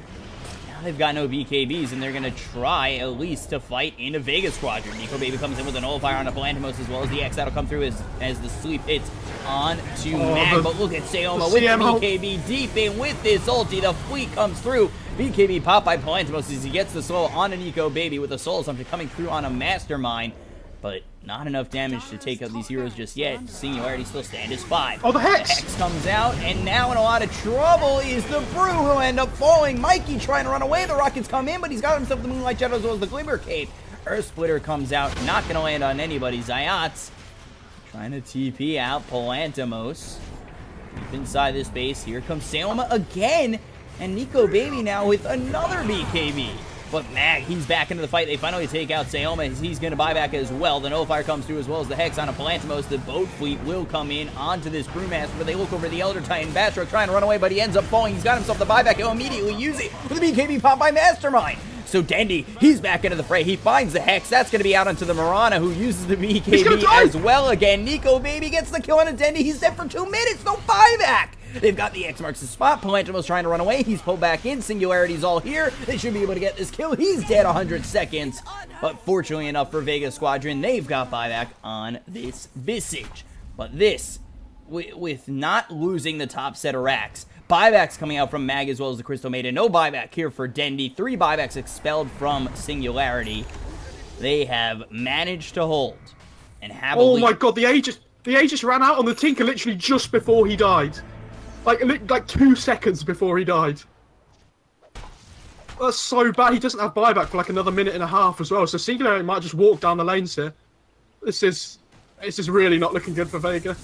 now they've got no BKBs, and they're going to try at least to fight in a Vega Squadron. Nico Baby comes in with a Nullifier on a Palantimos, as well as the X that'll come through as the sweep hits on to Mag, but look at Seoma with the BKB deep in with this ulti. The fleet comes through. BKB popped by Palantimos as he gets the soul on a Nico Baby with a soul assumption coming through on a Mastermind, but not enough damage to take out these heroes just yet. Singularity still stand as 5. Oh, the Hex! The Hex comes out, and now in a lot of trouble is the Brew, who'll end up falling. Mikey trying to run away. The Rockets come in, but he's got himself the Moonlight Shadow as well as the Glimmer Cape. Earth Splitter comes out, not going to land on anybody. Zayats trying to TP out Palantimos. Deep inside this base, here comes Seoma again, and Nico Baby now with another BKB. But Mag, he's back into the fight. They finally take out Seoma. He's going to buy back as well. The Nullifier comes through as well as the Hex on a Palantimos. The boat fleet will come in onto this Brewmaster, but they look over the Elder Titan Batroc trying to run away, but he ends up falling. He's got himself the buyback. He'll immediately use it with a BKB pop by Mastermind. So Dendy, he's back into the fray. He finds the Hex. That's going to be out onto the Mirana, who uses the BKB as well again. Nico Baby gets the kill on a Dendy. He's dead for 2 minutes. No buyback. They've got the X marks the spot. Palantimos trying to run away. He's pulled back in. Singularity's all here. They should be able to get this kill. He's dead 100 seconds. But fortunately enough for Vega Squadron, they've got buyback on this Visage. But this, with not losing the top set of racks, buybacks coming out from Mag as well as the Crystal Maiden. No buyback here for Dendy. 3 buybacks expelled from Singularity. They have managed to hold and have Oh my god, the Aegis ran out on the Tinker literally just before he died. Like 2 seconds before he died. That's so bad. He doesn't have buyback for like another minute and a half as well. So Singularity might just walk down the lanes here. This is really not looking good for Vega.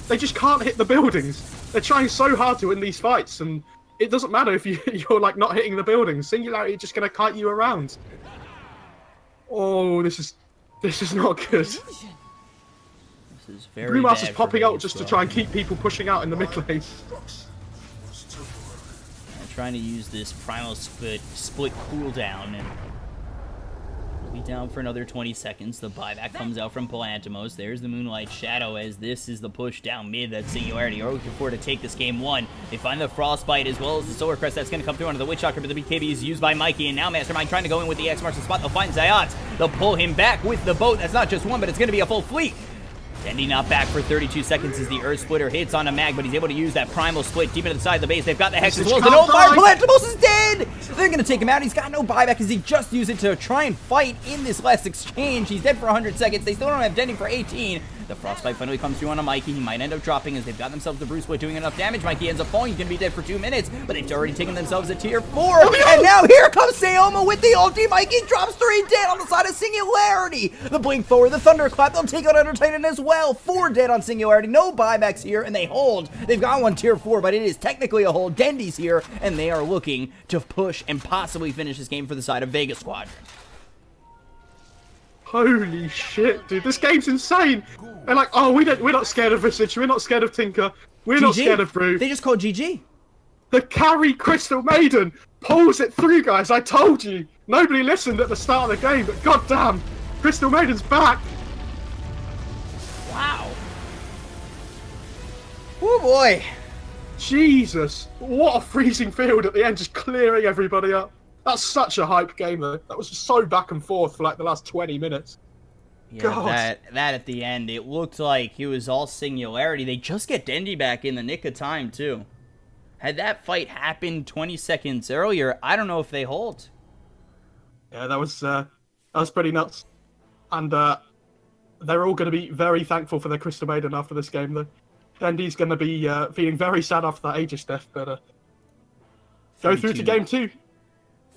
They just can't hit the buildings. They're trying so hard to win these fights, and it doesn't matter if you're like not hitting the buildings. Singularity is just going to kite you around. Oh, this is not good. This is very Brewmaster's bad popping for out Vega just to Squadron. try and keep people pushing out in the mid lane. Trying to use this primal split cooldown, and we'll be down for another 20 seconds. The buyback comes out from Palantimos. There's the Moonlight Shadow, as this is the push down mid that Singularity are looking for to take this game one. They find the Frostbite as well as the Solar Crest that's going to come through onto the Witch Doctor, but the BKB is used by Mikey, and now Mastermind trying to go in with the X marks the spot. They'll find Zayat. They'll pull him back with the boat. That's not just one, but it's going to be a full fleet. Dendy not back for 32 seconds as the Earth Splitter hits on a mag, but he's able to use that primal split deep into the side of the base. They've got the Hex as well as the no fire. Palantimos is dead! They're going to take him out. He's got no buyback as he just used it to try and fight in this last exchange. He's dead for 100 seconds. They still don't have Dendy for 18. The Frostbite finally comes through on a Mikey. He might end up dropping as they've got themselves the Bruce Split doing enough damage. Mikey ends up falling. He's going to be dead for 2 minutes, but they've already taken themselves a tier 4. And now here comes Sayoma with the ulti. Mikey drops 3 dead on the side of Singularity. The blink forward, the thunderclap. They'll take out Under Titan as well. 4 dead on Singularity. No buybacks here, and they hold. They've got one tier 4, but it is technically a hold. Dendy's here, and they are looking to push and possibly finish this game for the side of Vega Squadron. Holy shit, dude! This game's insane. They're like, oh, we're not scared of Visage. We're not scared of Tinker. We're not scared of Brew. They just called GG. The carry Crystal Maiden pulls it through, guys. I told you. Nobody listened at the start of the game, but goddamn, Crystal Maiden's back. Wow. Oh boy. Jesus, what a freezing field at the end, just clearing everybody up. That's such a hype game, though. That was just so back and forth for like the last 20 minutes. Yeah, God. that at the end, it looked like it was all Singularity. They just get Dendy back in the nick of time, too. Had that fight happened 20 seconds earlier, I don't know if they hold. Yeah, that was pretty nuts. And they're all going to be very thankful for their Crystal Maiden after this game, though. Dendy's going to be feeling very sad after that Aegis death, but go through to game 2.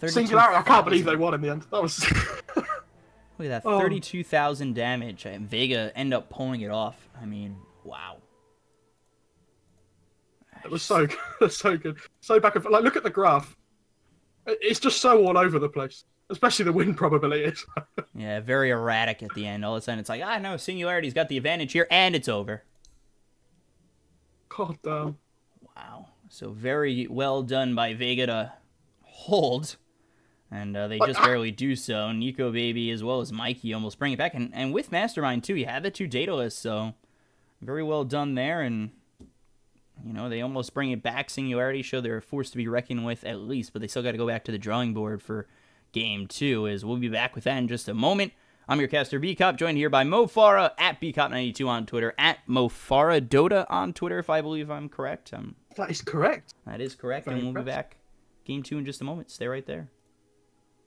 Singularity, I can't believe they won in the end. That was... Look at that, 32,000 damage, and Vega end up pulling it off. I mean, wow. It was so good, so good. So back and forth. Like, look at the graph. It's just so all over the place. Especially the win probability is. Yeah, very erratic at the end. All of a sudden, it's like, ah, no, Singularity's got the advantage here, and it's over. God damn. Wow. So very well done by Vega to hold. And they just barely do so. Nico Baby as well as Mikey almost bring it back. And with Mastermind, too, you had the 2 data lists. So very well done there. And, you know, they almost bring it back. Singularity show they're a force to be reckoned with at least. But they still got to go back to the drawing board for game 2. As we'll be back with that in just a moment. I'm your caster, BCop, joined here by Mo Farah at BCop92 on Twitter. At Mo Farah Dota on Twitter, if I believe I'm correct. That is correct. That is correct. Very and we'll impressive. be back game 2 in just a moment. Stay right there.